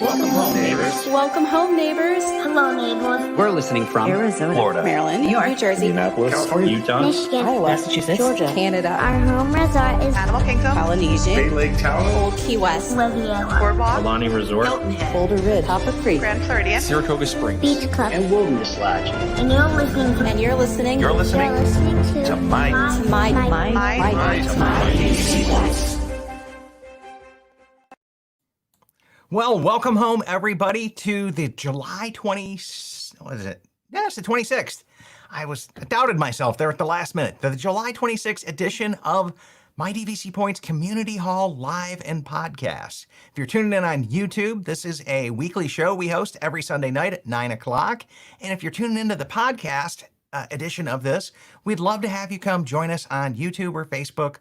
Welcome home, neighbors. Welcome home, neighbors. Hello, neighbors. We're listening from Arizona, Florida, Maryland, New York, New Jersey, Indianapolis, California, Utah, Michigan, Iowa, Massachusetts, Georgia, Canada, Our home resort is Animal Kingdom, Polynesian, Bay Lake Town, Old Key West, Riviera, Boardwalk, Alani Resort, Hilton Head, Boulder Ridge, Copper Creek, Grand Floridian, Saratoga Springs, Beach Club, and Wilderness Lodge. and you're listening to and you're listening You're listening to my Well, welcome home, everybody, to the July 20, what is it? Yeah, it's the 26th. I doubted myself there at the last minute. The July 26th edition of My DVC Points Community Hall Live and Podcast. If you're tuning in on YouTube, this is a weekly show we host every Sunday night at 9 o'clock. And if you're tuning into the podcast edition of this, we'd love to have you come join us on YouTube or Facebook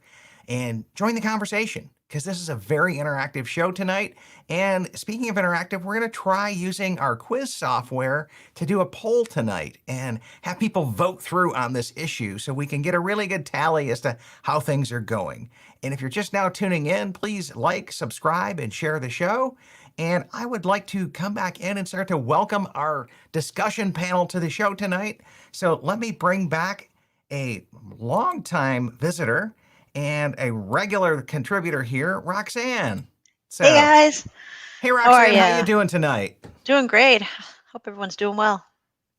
and join the conversation, because this is a very interactive show tonight. And speaking of interactive, we're going to try using our quiz software to do a poll tonight and have people vote through on this issue so we can get a really good tally as to how things are going. And if you're just now tuning in, please like, subscribe, and share the show. And I would like to come back in and start to welcome our discussion panel to the show tonight. So let me bring back a longtime visitor and a regular contributor here, Roxanne. So, hey guys. Hey Roxanne, how you doing tonight? Doing great. Hope everyone's doing well.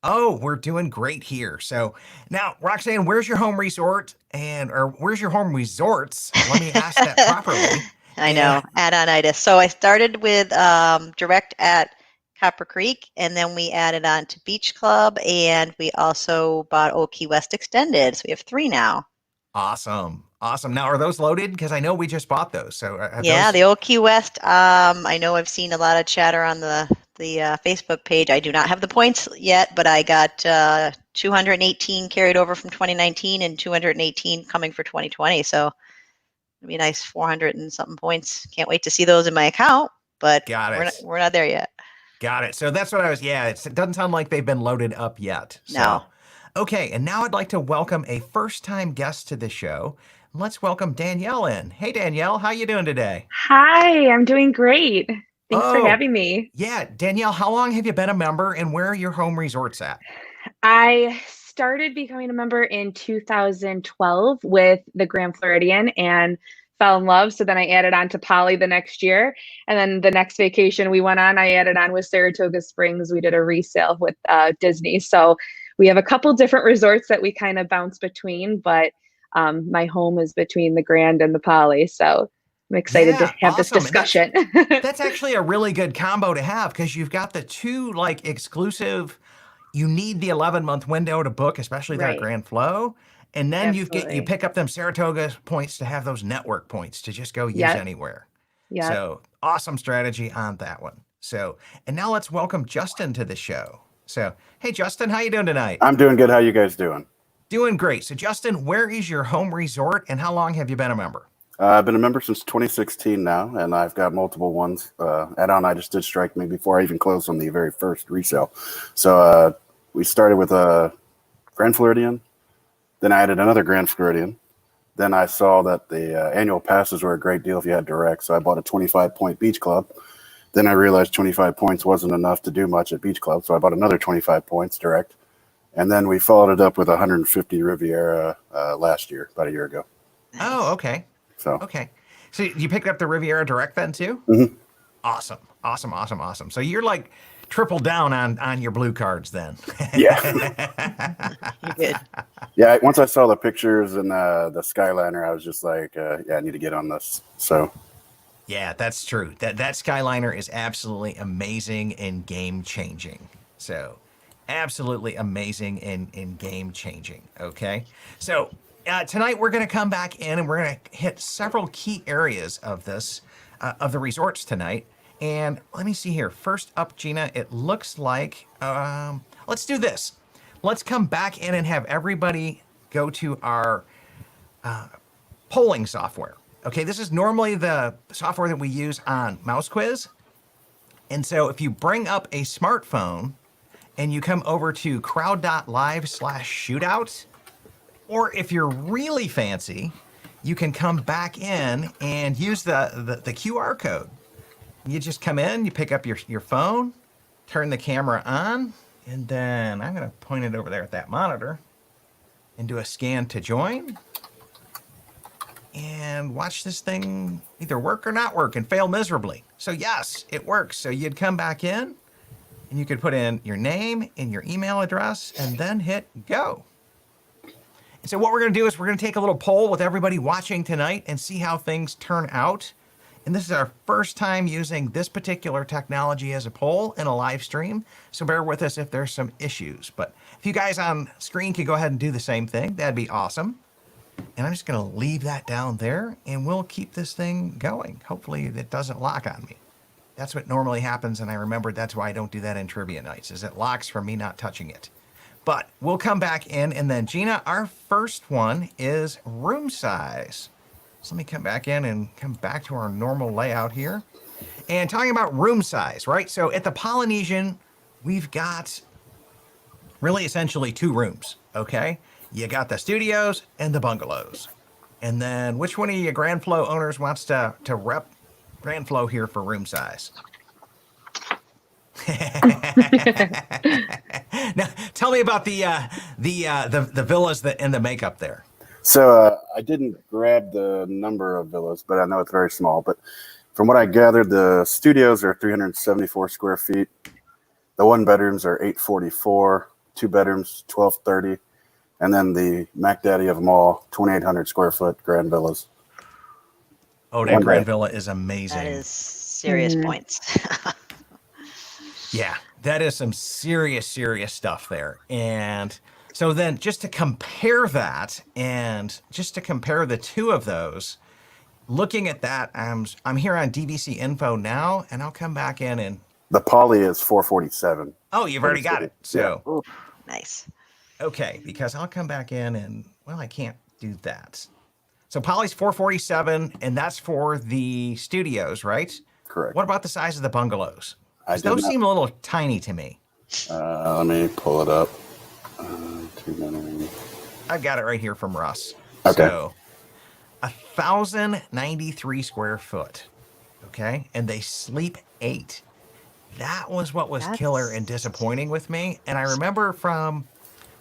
Oh, we're doing great here. So now, Roxanne, where's your home resort or where's your home resorts? Let me ask that properly. I know, add-on-itis. So I started with direct at Copper Creek, and then we added on to Beach Club, and we also bought Old Key West Extended. So we have 3 now. Awesome. Now, are those loaded? Because I know we just bought those. So the Old Key West. I know I've seen a lot of chatter on the Facebook page. I do not have the points yet, but I got 218 carried over from 2019 and 218 coming for 2020. So it'll be a nice 400 and something points. Can't wait to see those in my account, but we're not there yet. Got it. So that's what it doesn't sound like they've been loaded up yet. So. No. Okay, and now I'd like to welcome a first-time guest to the show. Let's welcome Danielle in. Hey, Danielle, how you doing today? Hi, I'm doing great. Thanks for having me. Yeah, Danielle, how long have you been a member, and where are your home resorts at? I started becoming a member in 2012 with the Grand Floridian and fell in love. So then I added on to Poly the next year. And then the next vacation we went on, I added on with Saratoga Springs. We did a resale with Disney. So we have a couple different resorts that we kind of bounce between, but my home is between the Grand and the Poly. So I'm excited to have this discussion. That's actually a really good combo to have, because you've got the two exclusive. You need the 11-month window to book, especially that Grand Flow. And then you pick up them Saratoga points to have those network points to just go use anywhere. Yeah. So awesome strategy on that one. So, and now let's welcome Justin to the show. So, hey, Justin, how you doing tonight? I'm doing good. How you guys doing? Doing great. So, Justin, where is your home resort, and how long have you been a member? I've been a member since 2016 now, and I've got multiple ones. Add-on I just did strike me before I even closed on the very first resale. So we started with a Grand Floridian, then I added another Grand Floridian. Then I saw that the annual passes were a great deal if you had direct, so I bought a 25-point Beach Club. Then I realized 25 points wasn't enough to do much at Beach Club, so I bought another 25 points direct. And then we followed it up with 150 Riviera last year, about a year ago. Oh, okay. So you picked up the Riviera direct then too? Mm-hmm. Awesome. So you're like triple down on your blue cards then. Yeah. You're good. Yeah, once I saw the pictures and the Skyliner, I was just like, I need to get on this. So. Yeah, that's true. That Skyliner is absolutely amazing and game-changing. So, absolutely amazing and game-changing, okay? So, tonight we're going to come back in and we're going to hit several key areas of this, of the resorts tonight. And let me see here. First up, Gina, it looks like, let's do this. Let's come back in and have everybody go to our polling software. Okay, this is normally the software that we use on Mouse Quiz. And so if you bring up a smartphone and you come over to crowd.live/shootout, or if you're really fancy, you can come back in and use the QR code. you just come in, you pick up your phone, turn the camera on, and then I'm going to point it over there at that monitor and do a scan to join. And watch this thing either work or not work and fail miserably. So yes, it works. So you'd come back in and you could put in your name and your email address and then hit go. And so what we're going to do is we're going to take a little poll with everybody watching tonight and see how things turn out. And this is our first time using this particular technology as a poll in a live stream. So bear with us if there's some issues. But if you guys on screen could go ahead and do the same thing, that'd be awesome. And I'm just going to leave that down there and we'll keep this thing going. Hopefully it doesn't lock on me. That's what normally happens. And I remembered that's why I don't do that in trivia nights, is it locks from me not touching it. But we'll come back in. And then Gina, our first one is room size. So let me come back in and come back to our normal layout here. And talking about room size, right? So at the Polynesian, we've got really essentially 2 rooms, okay? You got the studios and the bungalows. And then which one of you Grand Flow owners wants to rep Grand Flow here for room size? Now, tell me about the villas and the makeup there. So I didn't grab the number of villas, but I know it's very small. But from what I gathered, the studios are 374 square feet. The 1 bedrooms are 844, 2 bedrooms 1230. And then the Mac Daddy of them all, 2,800 square foot grand villas. Oh, that grand villa is amazing. That is serious points. Yeah, that is some serious stuff there. And so then just to compare that and just to compare the 2 of those, looking at that, I'm here on DVC info now, and I'll come back in and... The Poly is 447. Oh, you've already got it. So Ooh, nice. Okay, because I'll come back in and, well, I can't do that. So Poly's 447, and that's for the studios, right? Correct. What about the size of the bungalows? Those seem a little tiny to me. Let me pull it up. 2 bedrooms. I've got it right here from Russ. Okay. So 1,093 square foot. Okay, and they sleep 8. That was what was killer and disappointing with me. And I remember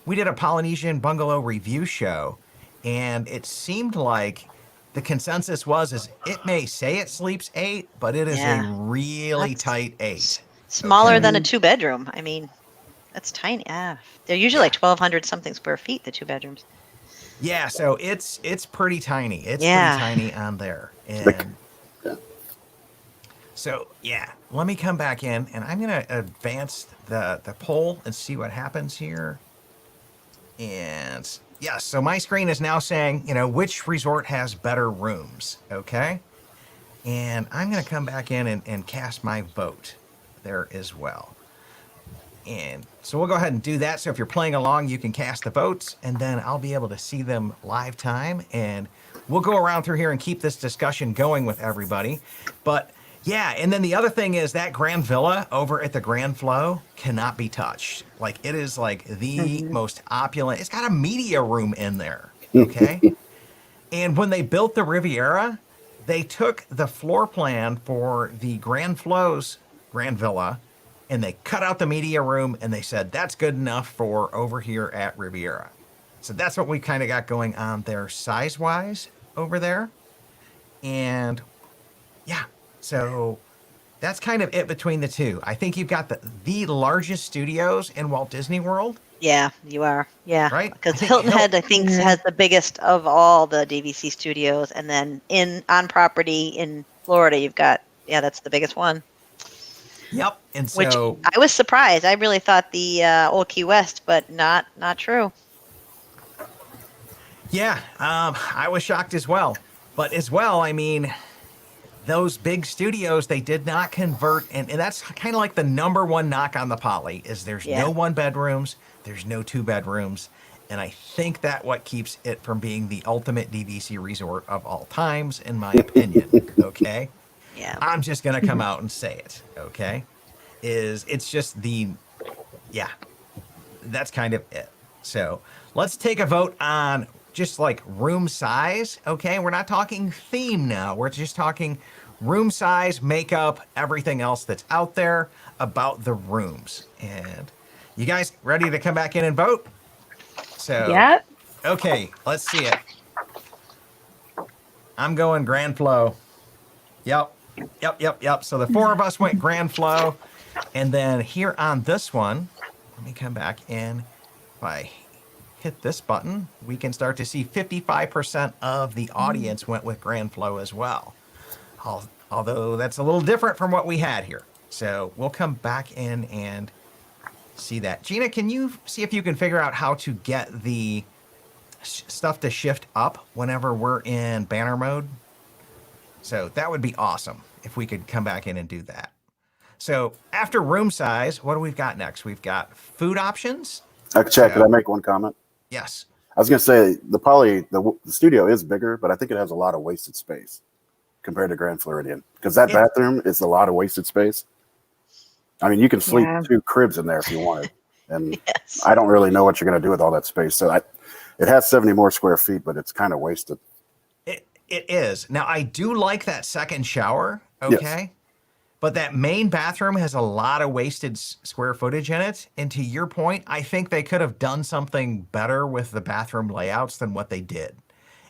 we did a Polynesian bungalow review show, and it seemed like the consensus is it may say it sleeps 8, but it is a really tight 8. Smaller than a 2 bedroom. I mean, that's tiny. They're usually like 1,200 something square feet, the 2 bedrooms. Yeah, so it's pretty tiny. It's pretty tiny on there. And so, yeah, let me come back in, and I'm going to advance the poll and see what happens here. And yes, so my screen is now saying, which resort has better rooms, okay? And I'm going to come back in and cast my vote there as well. And so we'll go ahead and do that. So if you're playing along, you can cast the votes, and then I'll be able to see them live time. And we'll go around through here and keep this discussion going with everybody. But yeah, and then the other thing is that Grand Villa over at the Grand Flow cannot be touched. Like, it is like the most opulent. It's got a media room in there, okay? And when they built the Riviera, they took the floor plan for the Grand Flow's Grand Villa, and they cut out the media room, and they said, that's good enough for over here at Riviera. So that's what we kind of got going on there size-wise over there. And yeah. So that's kind of it between the 2. I think you've got the largest studios in Walt Disney World. Yeah, you are. Yeah. Right? Because Hilton Head, I think, has the biggest of all the DVC studios. And then on property in Florida, you've got, that's the biggest one. Yep. And so... Which I was surprised. I really thought the Old Key West, but not true. Yeah, I was shocked as well. But as well, I mean... Those big studios, they did not convert, and that's kind of like the number one knock on the Poly is there's no 1 bedrooms, there's no 2 bedrooms, and I think that what keeps it from being the ultimate DVC resort of all times, in my opinion. Okay, I'm just gonna come out and say it. Okay, it's just that's kind of it. So let's take a vote on just like room size, okay? We're not talking theme now. We're just talking room size, makeup, everything else that's out there about the rooms. And you guys ready to come back in and vote? So, Yep. okay, let's see it. I'm going Grand Flow. Yep. So the four of us went Grand Flow. And then here on this one, let me come back in. If I hit this button, we can start to see 55% of the audience went with Grand Flow as well. Although that's a little different from what we had here. So we'll come back in and see that. Gina, can you see if you can figure out how to get the stuff to shift up whenever we're in banner mode? So that would be awesome if we could come back in and do that. So after room size, what do we got next? We've got food options. Chad, could I make one comment? Yes. I was going to say the studio is bigger, but I think it has a lot of wasted space compared to Grand Floridian, because that bathroom is a lot of wasted space. I mean, you can sleep 2 cribs in there if you wanted, and I don't really know what you're going to do with all that space. So it has 70 more square feet, but it's kind of wasted. It is. Now, I do like that second shower, okay? Yes. But that main bathroom has a lot of wasted square footage in it. And to your point, I think they could have done something better with the bathroom layouts than what they did.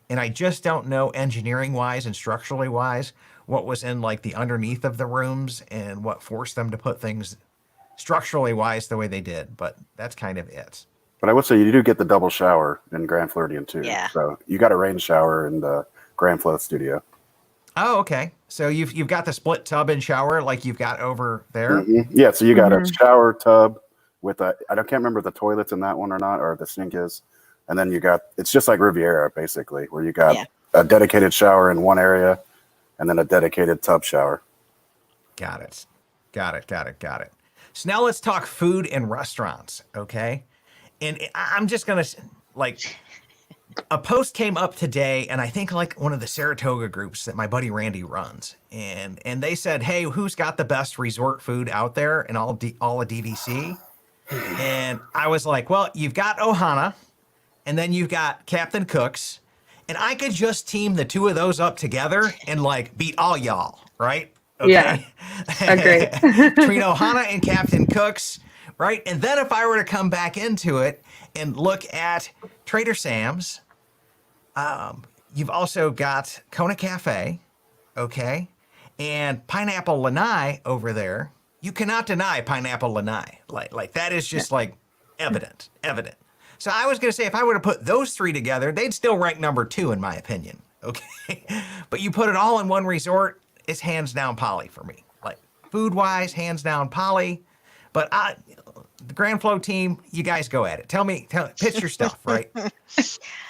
And I just don't know, engineering-wise and structurally-wise, what was in like the underneath of the rooms and what forced them to put things structurally-wise the way they did. But that's kind of it. But I would say you do get the double shower in Grand Floridian too. Yeah. So you got a rain shower in the Grand Flow studio. Oh, okay. So you've got the split tub and shower like you've got over there? Mm-hmm. Yeah, so you got a shower can't remember if the toilet's in that one or not, or the sink is. And then it's just like Riviera, basically, where you got a dedicated shower in one area and then a dedicated tub shower. Got it. So now let's talk food and restaurants, okay? And I'm just going to, a post came up today, and I think one of the Saratoga groups that my buddy Randy runs, and they said, hey, who's got the best resort food out there in all of DVC? And I was like, well, you've got Ohana, and then you've got Captain Cook's, and I could just team the two of those up together and beat all y'all, right? Okay. Yeah, agree. Between Ohana and Captain Cook's, right? And then if I were to come back into it and look at Trader Sam's, you've also got Kona Cafe, okay? And Pineapple Lanai over there. You cannot deny Pineapple Lanai. Like that is just evident. So I was going to say, if I were to put those three together, they'd still rank number 2 in my opinion, okay? But you put it all in one resort, it's hands down Poly for me. Food-wise, hands down Poly. But the Grand Flow team, you guys go at it. Pitch your stuff, right?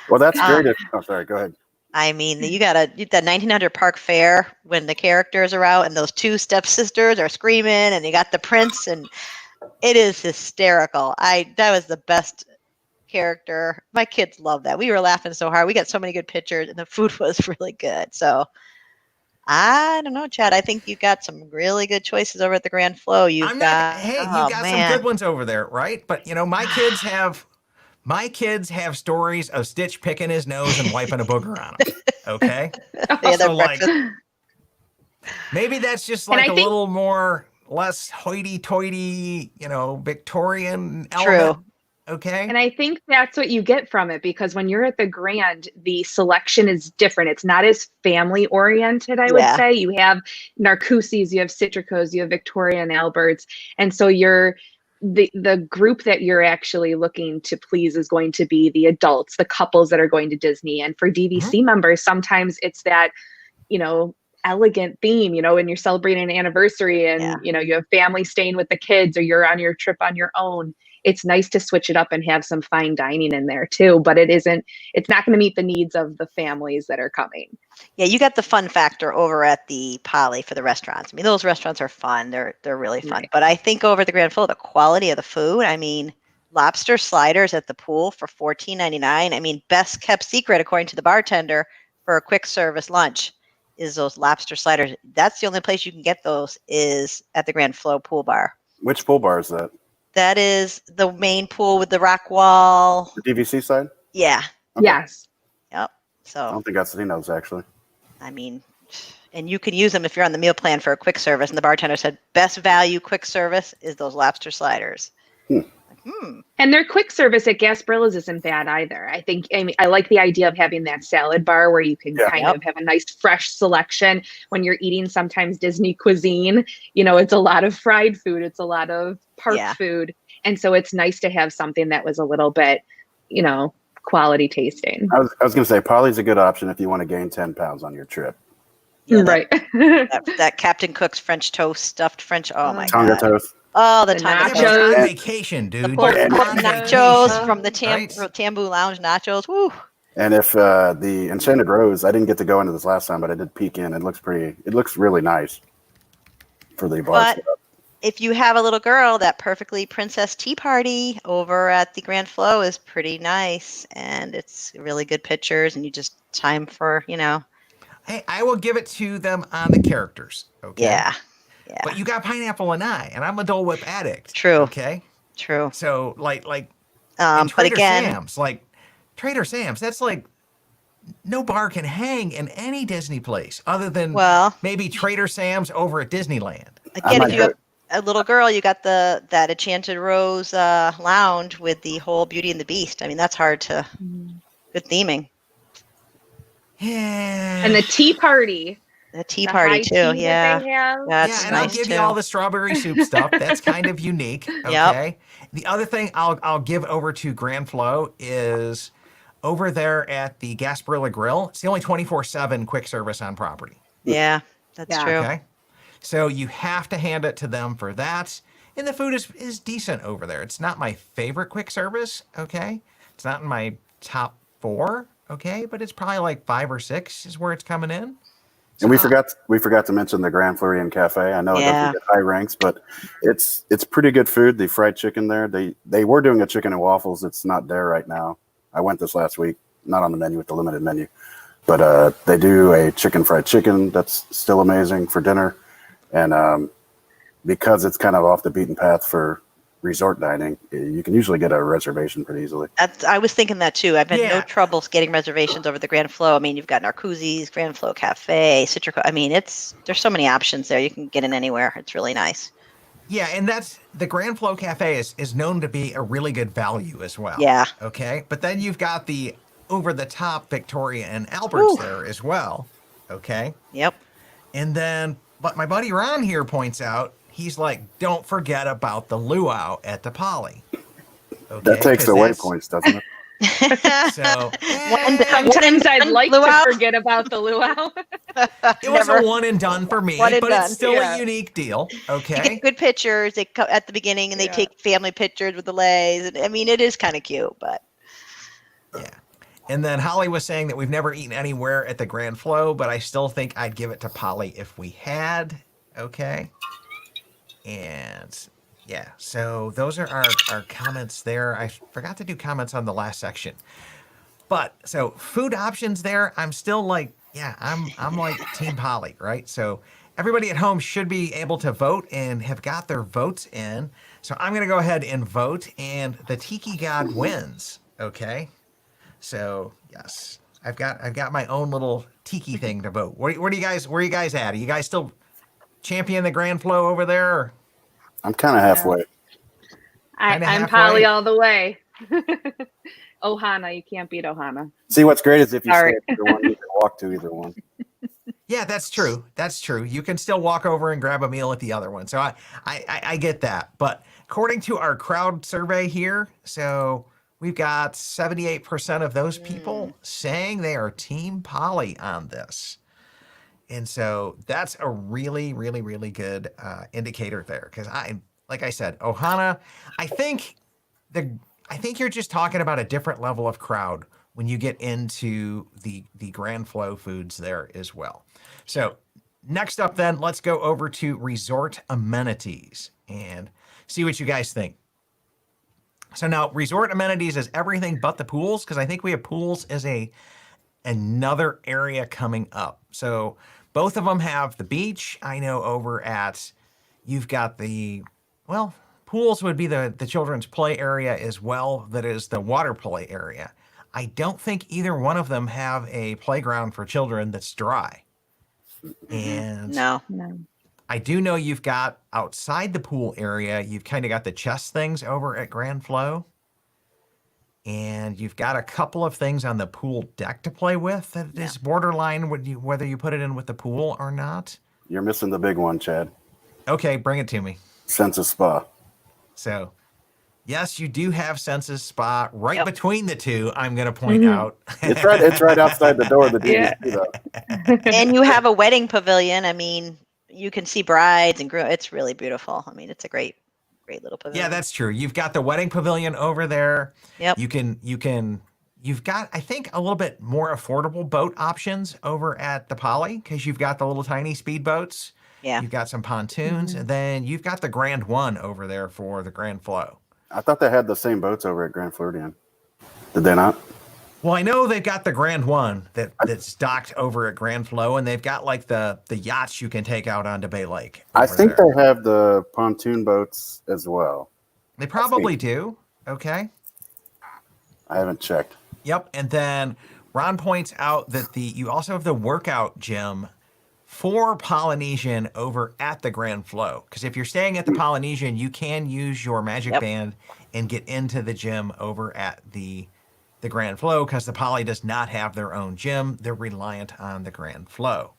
Well, that's great. Sorry, go ahead. I mean, you got that 1900 Park Fair when the characters are out and those 2 stepsisters are screaming and you got the prince, and it is hysterical. That was the best character. My kids love that. We were laughing so hard. We got so many good pictures and the food was really good. So I don't know, Chad. I think you got some really good choices over at the Grand Flow. You've got some good ones over there, right? But my kids have stories of Stitch picking his nose and wiping a booger on him. Okay, so maybe that's just a little less hoity-toity, Victorian element. True. Okay. And I think that's what you get from it, because when you're at the Grand, the selection is different. It's not as family oriented, I would say. You have Narcoossee's, you have Citricos, you have Victoria and Albert's. And so the group that you're actually looking to please is going to be the adults, the couples that are going to Disney. And for DVC members, sometimes it's that, elegant theme, when you're celebrating an anniversary and, you have family staying with the kids or you're on your trip on your own. It's nice to switch it up and have some fine dining in there too, but it's not going to meet the needs of the families that are coming. Yeah, you got the fun factor over at the Poly for the restaurants. I mean, those restaurants are fun. They're really fun. Right. But I think over at the Grand Flow, the quality of the food, I mean, lobster sliders at the pool for $14.99. I mean, best kept secret, according to the bartender, for a quick service lunch is those lobster sliders. That's the only place you can get those is at the Grand Flow pool bar. Which pool bar is that? That is the main pool with the rock wall. The DVC side? Yeah. Okay. Yes. I So, don't think I've seen those actually. I mean, and you can use them if you're on the meal plan for a quick service. And the bartender said, best value quick service is those lobster sliders. And their quick service at Gasparilla's isn't bad either. I like the idea of having that salad bar where you can kind of have a nice fresh selection when you're eating sometimes Disney cuisine. It's a lot of fried food. It's a lot of park food. And so it's nice to have something that was a little bit, quality tasting. I was going to say Polly's a good option if you want to gain 10 pounds on your trip. Yeah, right. that Captain Cook's French toast, stuffed French. Oh my Tonga God. toast. Oh, the The Tonga nachos. toast. You're on vacation, dude. Pork You're on nachos vacation, from the right? Tambu Lounge nachos. Woo. And if the Enchanted Rose, I didn't get to go into this last time, but I did peek in. It looks really nice for the bar But setup. if you have a little girl, that perfectly princess tea party over at the Grand Flow is pretty nice, and it's really good pictures, and you just time for, Hey, I will give it to them on the characters. Okay. Yeah. But you got Pineapple and I'm a Dole Whip addict. True. Okay. True. So like in But Trader again, Sam's, Trader Sam's, that's like no bar can hang in any Disney place other than maybe Trader Sam's over at Disneyland. again, if you have a little girl, you got that Enchanted Rose lounge with the whole Beauty and the Beast. I mean, that's hard to good theming. Yeah. And the tea party. The tea the party high too. tea that Yeah. they have. That's and nice I'll give too. you all the strawberry soup stuff. That's kind of unique. Okay. The other thing I'll give over to Grand Flow is over there at the Gasparilla Grill. It's the only 24/7 quick service on property. Yeah, that's true. Okay. So you have to hand it to them for that. And the food is decent over there. It's not my favorite quick service. Okay. It's not in my top 4. Okay. But it's probably like 5 or 6 is where it's coming in. And we forgot to mention the Grand Floridian Cafe. I know it doesn't get high ranks, but it's pretty good food. The fried chicken there, they were doing a chicken and waffles. It's not there right now. I went this last week, not on the menu with the limited menu, but they do a fried chicken that's still amazing for dinner. And because it's kind of off the beaten path for resort dining, you can usually get a reservation pretty easily. I was thinking that too. I've had no troubles getting reservations over the Grand Flow. I mean, you've got Narcoossee's, Grand Flow Cafe, Citrico. I mean, there's so many options there. You can get in anywhere. It's really nice. Yeah, and that's the Grand Flow Cafe is known to be a really good value as well. Yeah. Okay. But then you've got the over the top Victoria and Albert's there as well. Okay. Yep. And then, but my buddy Ron here points out, he's like, don't forget about the luau at the Poly. Okay, That takes away points, doesn't it? So Sometimes I'd like luau. to forget about the luau. it was a one and done for me, One and but done. it's still a unique deal. You Okay. get good pictures. They come at the beginning and they take family pictures with the leis. And I mean, it is kind of cute, but Yeah. And then Holly was saying that we've never eaten anywhere at the Grand Flow, but I still think I'd give it to Polly if we had. Okay. And yeah, so those are our comments there. I forgot to do comments on the last section. But so food options there, I'm still like, I'm like Team Polly, right? So everybody at home should be able to vote and have got their votes in. So I'm going to go ahead and vote, and the Tiki God wins. Okay. So yes, I've got my own little tiki thing to vote. Where are you guys at? Are you guys still champion the Grand Flow over there? Or? I'm kind of halfway. I'm halfway. Polly all the way. Ohana, you can't beat Ohana. See, what's great is if you Sorry. stay at either one, you can walk to either one. Yeah, that's true. That's true. You can still walk over and grab a meal at the other one. So I get that. But according to our crowd survey here, so we've got 78% of those people saying they are Team Polly on this. And so that's a really, really, really good indicator there. Because like I said, Ohana, I think you're just talking about a different level of crowd when you get into the Grand Flow foods there as well. So next up then, let's go over to resort amenities and see what you guys think. So now resort amenities is everything but the pools, because I think we have pools as another area coming up. So both of them have the beach. I know over at, you've got pools would be the children's play area as well. That is the water play area. I don't think either one of them have a playground for children that's dry. And No. No. I do know you've got outside the pool area, you've kind of got the chess things over at Grand Flow. And you've got a couple of things on the pool deck to play with that is borderline whether you put it in with the pool or not. You're missing the big one, Chad. Okay, bring it to me. Senses Spa. So, yes, you do have Senses Spa right between the two, I'm going to point out. It's right outside the door of the DVC, though. And you have a wedding pavilion. I mean, you can see brides and groom. It's really beautiful. I mean, it's a great little pavilion. Yeah, that's true. You've got the wedding pavilion over there. Yep. You've got, I think, a little bit more affordable boat options over at the Poly because you've got the little tiny speedboats. Yeah. You've got some pontoons, and then you've got the Grand One over there for the Grand Flow. I thought they had the same boats over at Grand Floridian. Did they not? Well, I know they've got the Grand One that's docked over at Grand Flow, and they've got like the yachts you can take out onto Bay Lake. I think they have the pontoon boats as well. They probably do. Okay. I haven't checked. Yep. And then Ron points out that you also have the workout gym for Polynesian over at the Grand Flow. Because if you're staying at the Polynesian, you can use your Magic Band and get into the gym over at the Grand Flow because the Poly does not have their own gym. They're reliant on the Grand Flow.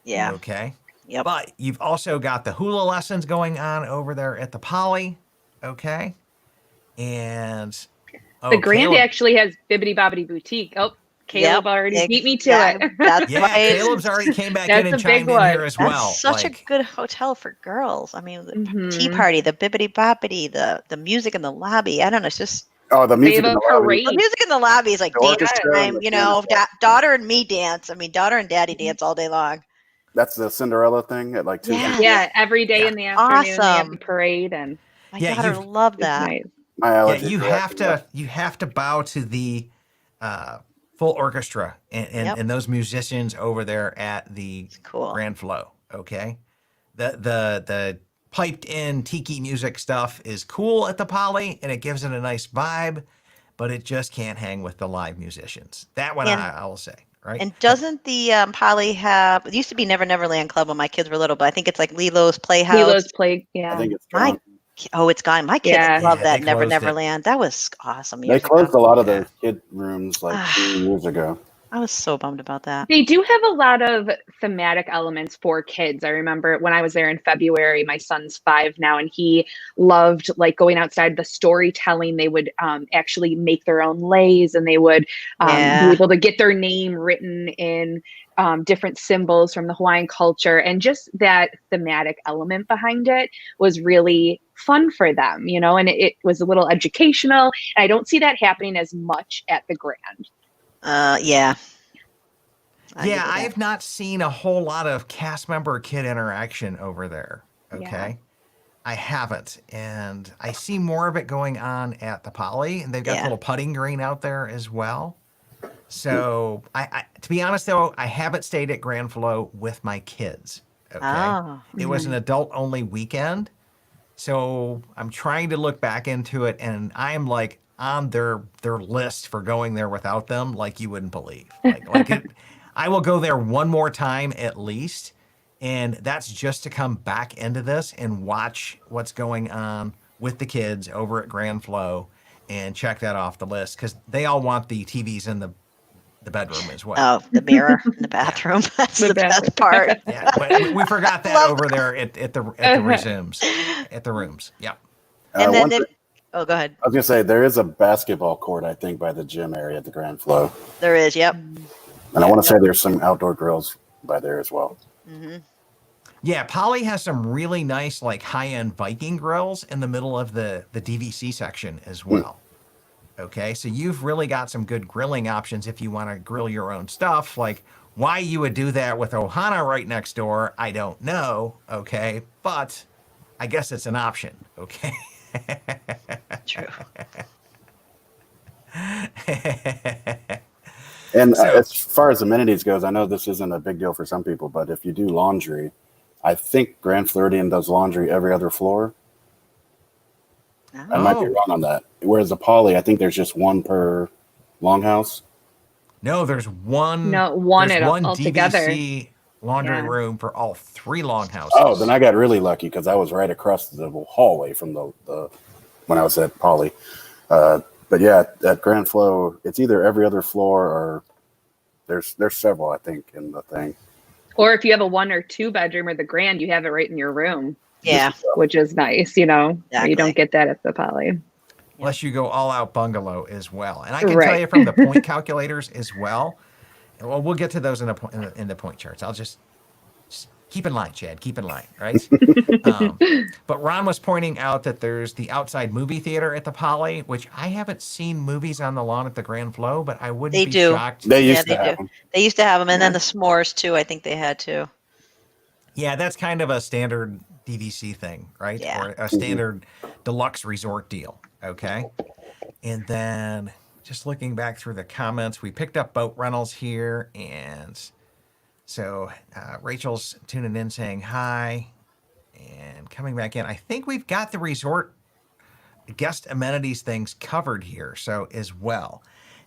Yeah. Okay. Yep. But you've also got the hula lessons going on over there at the Poly. Okay. And The Grand Caleb, actually has Bibbidi Bobbidi Boutique. Oh, Caleb already beat me to it. That's yeah, right. Caleb's already came back in That's and a big chimed in one. here as That's well. such a good hotel for girls. I mean, the tea party, the bibbidi bobbidi, the music in the lobby. I don't know. It's just The They music have in a the lobby. parade. the music in the lobby is like The dance orchestra time. and You the know, piano. daughter and me dance. I mean, daughter and daddy dance all day long. That's the Cinderella thing at like 2. Yeah. Yeah, every day in the afternoon they have Awesome. the parade, and My Yeah, daughter you've- loved it's that. nice. My Yeah, allergies you are have acting to up. you have to bow to the full orchestra and those musicians over there at the Cool. Grand Flow. Okay, the piped in tiki music stuff is cool at the Poly and it gives it a nice vibe, but it just can't hang with the live musicians. That one And- I will say. Right. And doesn't the Poly have? It used to be Never Neverland Club when my kids were little, but I think it's like Lilo's Playhouse. Lilo's play. I Yeah, think it's My gone. Oh, it's gone. My kids Yeah. love Yeah, that they Never closed it. Neverland. That was awesome. They years closed ago. a lot of those kid rooms like 2 years ago. I was so bummed about that. they do have a lot of thematic elements for kids. I remember when I was there in February. My son's 5 now, and he loved like going outside. The storytelling. They would actually make their own lays, and they would Yeah. be able to get their name written in different symbols from the Hawaiian culture, and just that thematic element behind it was really fun for them, you know, and it was a little educational. And I don't see that happening as much at the Grand. Yeah. Yeah, I have not seen a whole lot of cast member kid interaction over there. Okay. I haven't. And I see more of it going on at the Poly, and they've got Yeah. a little putting green out there as well. So I to be honest though, I haven't stayed at Grand Flow with my kids. Okay. Oh. It was an adult only weekend. So I'm trying to look back into it, and I'm like on their list for going there without them, like you wouldn't believe. I will go there one more time at least, and that's just to come back into this and watch what's going on with the kids over at Grand Flow and check that off the list because they all want the TVs in the bedroom as well. Oh, the mirror in the bathroom. That's the best part. Yeah, but we forgot that over there at the resumes, at the rooms. Yeah. And then, one thing- oh, go ahead. I was gonna say there is a basketball court, I think, by the gym area at the Grand Flow, There is. Yep. and I want to say there's some outdoor grills by there as well. Hmm. Yeah, Poly has some really nice, like high-end Viking grills in the middle of the DVC section as well. Okay, so you've really got some good grilling options if you want to grill your own stuff. Like, why you would do that with Ohana right next door, I don't know. Okay, but I guess it's an option. Okay. True. And So- as far as amenities goes, I know this isn't a big deal for some people, but if you do laundry, I think Grand Floridian does laundry every other floor. I might be Oh. wrong on that. Whereas the Poly, I think there's just one per longhouse? No, there's one. No, one there's at one altogether. DVC laundry Yeah. room for all 3 longhouses. Oh, then I got really lucky because I was right across the hallway from the when I was at Poly. But yeah, at Grand Flow, it's either every other floor or there's several, I think, in the thing. Or if you have a 1 or 2 bedroom or the Grand, you have it right in your room, Yeah. which is nice, you know. Exactly. You don't get that at the Poly. Unless you go all out bungalow as well. And I can tell Right. you from the point calculators as well. Well, we'll get to those in the point charts. I'll just keep in line, Chad. Keep in line, right? But Ron was pointing out that there's the outside movie theater at the Poly, which I haven't seen movies on the lawn at the Grand Flow, but I wouldn't They be do. shocked. They Yeah, used they to have do. them. They used to have them, and then the s'mores too. I think they had too. Yeah, that's kind of a standard DVC thing, right? Yeah. Or a standard deluxe resort deal. Okay. And then just looking back through the comments, we picked up boat rentals here. And so Rachel's tuning in saying hi and coming back in. I think we've got the resort guest amenities things covered here. So as well.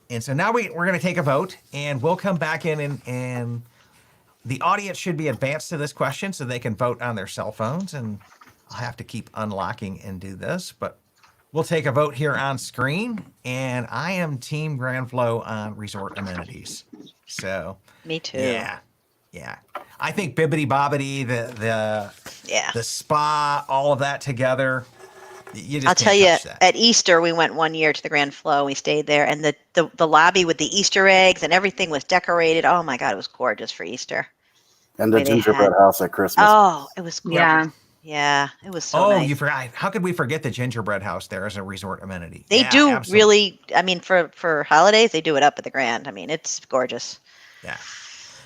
And so now we're going to take a vote and we'll come back in and the audience should be advanced to this question so they can vote on their cell phones. And I'll have to keep unlocking and do this, but we'll take a vote here on screen. And I am Team Grand Flow on resort amenities. So Me too. yeah. I think Bibbidi Bobbidi, the spa, all of that together. You just I'll can't tell you, touch that. at Easter, we went one year to the Grand Flow. We stayed there, and the lobby with the Easter eggs and everything was decorated. Oh my God, it was gorgeous for Easter. And the Way they gingerbread had- house at Christmas. Oh, it was gorgeous. Yeah. Yeah, it was so Oh, nice. you forgot. How could we forget the gingerbread house there as a resort amenity? They Yeah, do absolutely. really, I mean, for holidays, they do it up at the Grand. I mean, it's gorgeous. Yeah.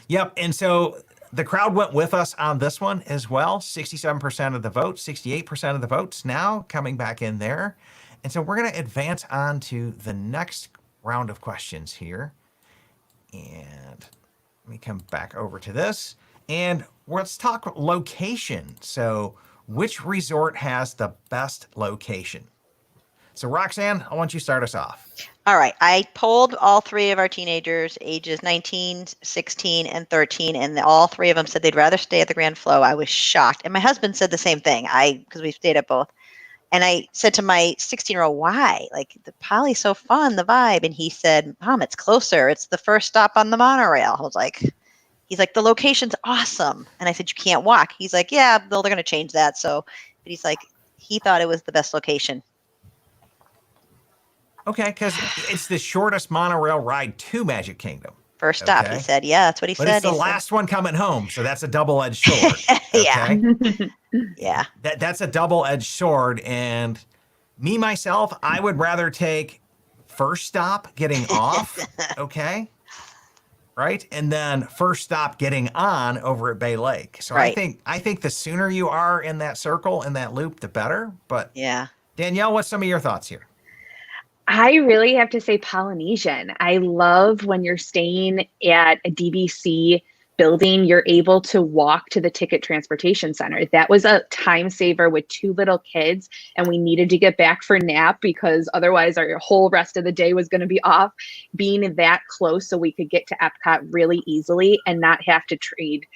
Yep. And so the crowd went with us on this one as well. 67% of the votes, 68% of the votes now coming back in there. And so we're going to advance on to the next round of questions here. And let me come back over to this. And let's talk location. So which resort has the best location? So Roxanne, I want you to start us off. All right. I polled all 3 of our teenagers, ages 19, 16, and 13, and all 3 of them said they'd rather stay at the Grand Flow. I was shocked. And my husband said the same thing, because we stayed at both. And I said to my 16-year-old, why? Like, the Poly's so fun, the vibe. And he said, Mom, it's closer. It's the first stop on the monorail. I was like, he's like, the location's awesome. And I said, you can't walk. He's like, yeah, they're going to change that. So, but he's like, he thought it was the best location. Okay, because it's the shortest monorail ride to Magic Kingdom. First stop, Okay. he said. Yeah, that's what he But said. it's the He said- last one coming home, so that's a double-edged sword. Yeah. Okay? Yeah. That's a double-edged sword, and me, myself, I would rather take first stop getting off, okay? Right? And then first stop getting on over at Bay Lake. So Right. I think the sooner you are in that circle, in that loop, the better. But Yeah. Danielle, what's some of your thoughts here? I really have to say Polynesian. I love when you're staying at a DVC building, you're able to walk to the ticket transportation center. That was a time saver with 2 little kids, and we needed to get back for nap because otherwise our whole rest of the day was going to be off. Being that close so we could get to Epcot really easily and not have to trade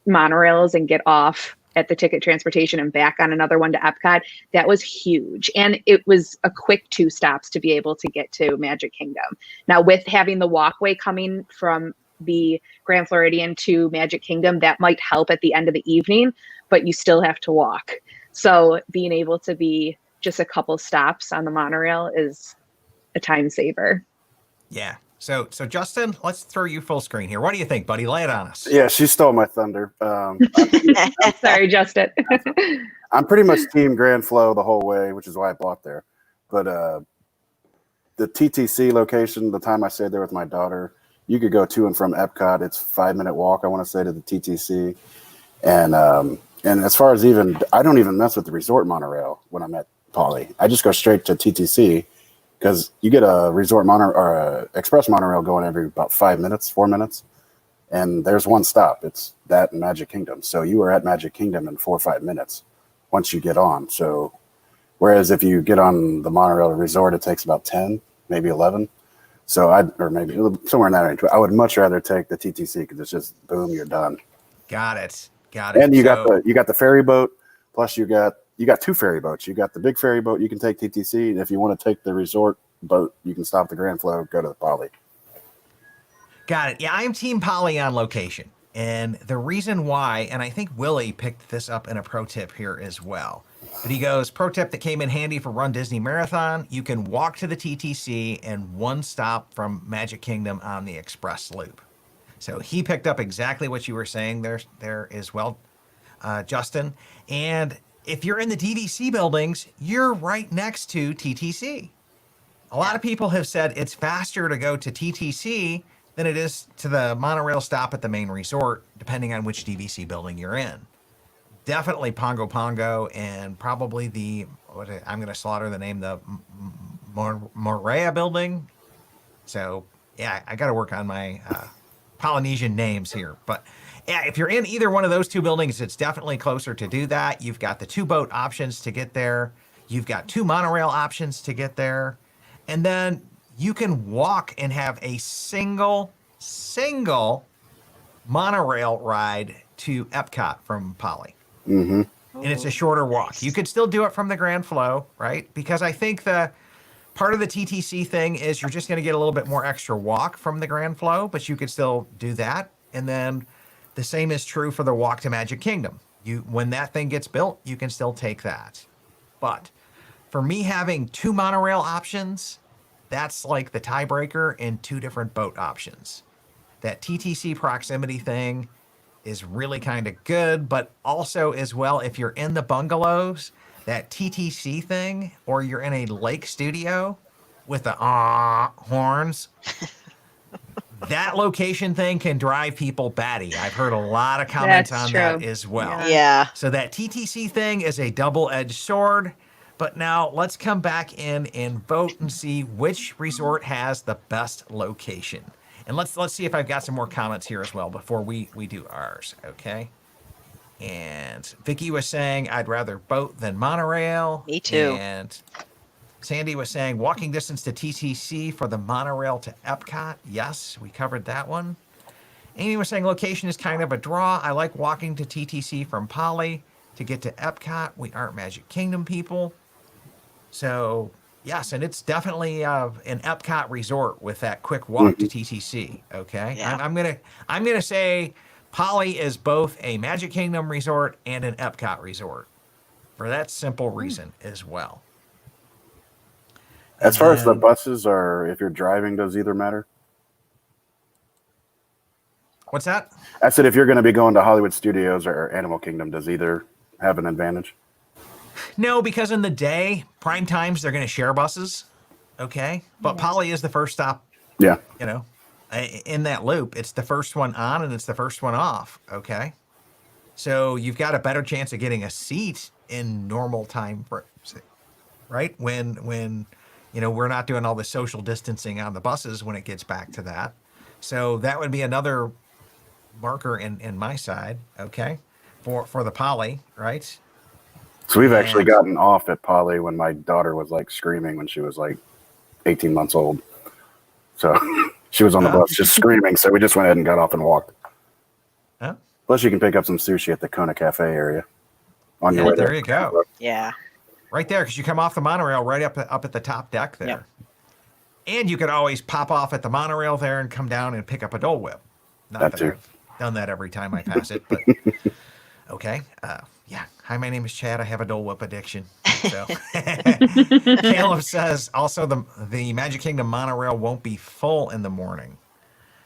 monorails and get off at the ticket transportation and back on another one to Epcot, that was huge. And it was a quick 2 stops to be able to get to Magic Kingdom. Now, with having the walkway coming from the Grand Floridian to Magic Kingdom, that might help at the end of the evening, but you still have to walk. So being able to be just a couple stops on the monorail is a time saver. Yeah. So Justin, let's throw you full screen here. What do you think, buddy? Lay it on us. Yeah, she stole my thunder. Sorry, Justin. I'm pretty much Team Grand Flow the whole way, which is why I bought there. But the TTC location, the time I stayed there with my daughter, you could go to and from Epcot. It's a 5-minute walk, I want to say, to the TTC. And as far as I don't even mess with the resort monorail when I'm at Poly. I just go straight to TTC because you get a resort monorail or a express monorail going every about 4 minutes. And there's one stop. It's that and Magic Kingdom. So you are at Magic Kingdom in 4 or 5 minutes once you get on. So whereas if you get on the monorail resort, it takes about 10, maybe 11. So or maybe somewhere in that range. I would much rather take the TTC because it's just boom, you're done. Got it. Got it. And you got the ferry boat, plus you got two ferry boats. You got the big ferry boat, you can take TTC, and if you want to take the resort boat, you can stop the Grand Flow, go to the Poly. Got it. Yeah, I'm Team Poly on location. And the reason why, and I think Willie picked this up in a pro tip here as well. But he goes, pro tip that came in handy for Run Disney Marathon, you can walk to the TTC and one stop from Magic Kingdom on the Express Loop. So he picked up exactly what you were saying there as well, Justin. And if you're in the DVC buildings, you're right next to TTC. A lot of people have said it's faster to go to TTC than it is to the monorail stop at the main resort, depending on which DVC building you're in. Definitely Pongo Pongo and probably I'm going to slaughter the name, the Morea building. So, yeah, I got to work on my Polynesian names here. But, yeah, if you're in either one of those two buildings, it's definitely closer to do that. You've got the 2 boat options to get there. You've got 2 monorail options to get there. And then you can walk and have a single monorail ride to Epcot from Poly. Mm-hmm. And it's a shorter walk. You could still do it from the Grand Flow, right? Because I think the part of the TTC thing is you're just going to get a little bit more extra walk from the Grand Flow, but you could still do that. And then the same is true for the walk to Magic Kingdom. When that thing gets built, you can still take that. But for me having 2 monorail options, that's like the tiebreaker in 2 different boat options. That TTC proximity thing is really kind of good, but also as well, if you're in the bungalows, that TTC thing, or you're in a lake studio with the horns, that location thing can drive people batty. I've heard a lot of comments That's on true. that as well. Yeah. So that TTC thing is a double-edged sword. But now let's come back in and vote and see which resort has the best location. And let's see if I've got some more comments here as well before we do ours, okay? And Vicky was saying, I'd rather boat than monorail. Me too. And Sandy was saying, walking distance to TTC for the monorail to Epcot. Yes, we covered that one. Amy was saying, location is kind of a draw. I like walking to TTC from Poly to get to Epcot. We aren't Magic Kingdom people. So, yes, and it's definitely an Epcot resort with that quick walk to TTC, okay? Yeah. I'm gonna say Poly is both a Magic Kingdom resort and an Epcot resort for that simple reason as well. As far as the buses are, if you're driving, does either matter? What's that? I said if you're going to be going to Hollywood Studios or Animal Kingdom, does either have an advantage? No, because in the day, prime times, they're going to share buses, okay? But Poly is the first stop, Yeah. In that loop. It's the first one on and it's the first one off, okay? So you've got a better chance of getting a seat in normal time, right? When we're not doing all the social distancing on the buses when it gets back to that. So that would be another marker in my side, okay, for the Poly, right? So we've actually gotten off at Poly when my daughter was like screaming when she was like 18 months old. So she was on the bus just screaming. So we just went ahead and got off and walked. Huh? Plus you can pick up some sushi at the Kona Cafe area. On your way there you go. Yeah. Right there, because you come off the monorail right up at the top deck there. Yep. And you could always pop off at the monorail there and come down and pick up a Dole Whip. Not That that too. I've done that every time I pass it, but okay. Yeah. Hi, my name is Chad. I have a Dole Whip addiction. So Caleb says also the Magic Kingdom monorail won't be full in the morning.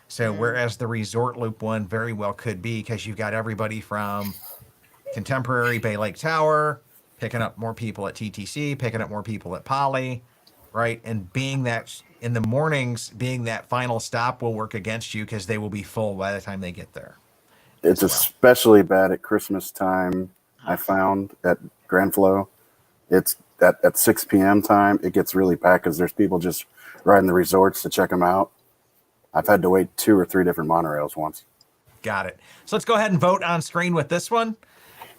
So whereas the Resort Loop one very well could be, because you've got everybody from Contemporary Bay Lake Tower picking up more people at TTC, picking up more people at Poly, right? And being that in the mornings, being that final stop will work against you because they will be full by the time they get there. It's especially bad at Christmas time, I found, at Grand Flow. It's at 6 p.m. time, it gets really packed because there's people just riding the resorts to check them out. I've had to wait 2 or 3 different monorails once. Got it. So let's go ahead and vote on screen with this one.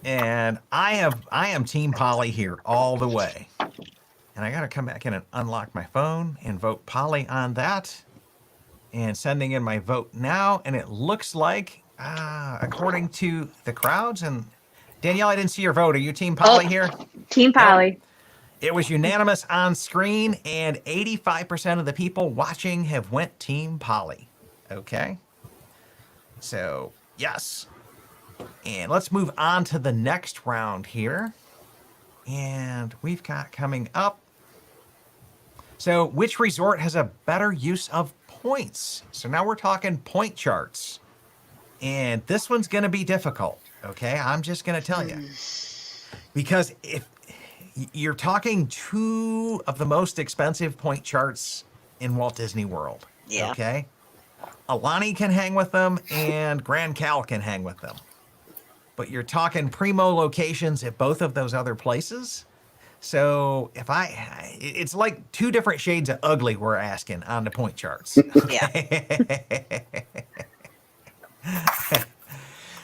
And I am Team Poly here all the way. And I got to come back in and unlock my phone and vote Poly on that. and sending in my vote now. And it looks like, according to the crowds, and Danielle, I didn't see your vote. Are you Team Poly here? Team Poly. It was unanimous on screen, and 85% of the people watching have went Team Poly. Okay. So, yes. And let's move on to the next round here. And we've got coming up. So, which resort has a better use of points? So now we're talking point charts. And this one's going to be difficult. Okay. I'm just going to tell you. Because if you're talking two of the most expensive point charts in Walt Disney World. Yeah. Okay. Alani can hang with them and Grand Cal can hang with them. But you're talking primo locations at both of those other places. So it's like two different shades of ugly we're asking on the point charts. Yeah.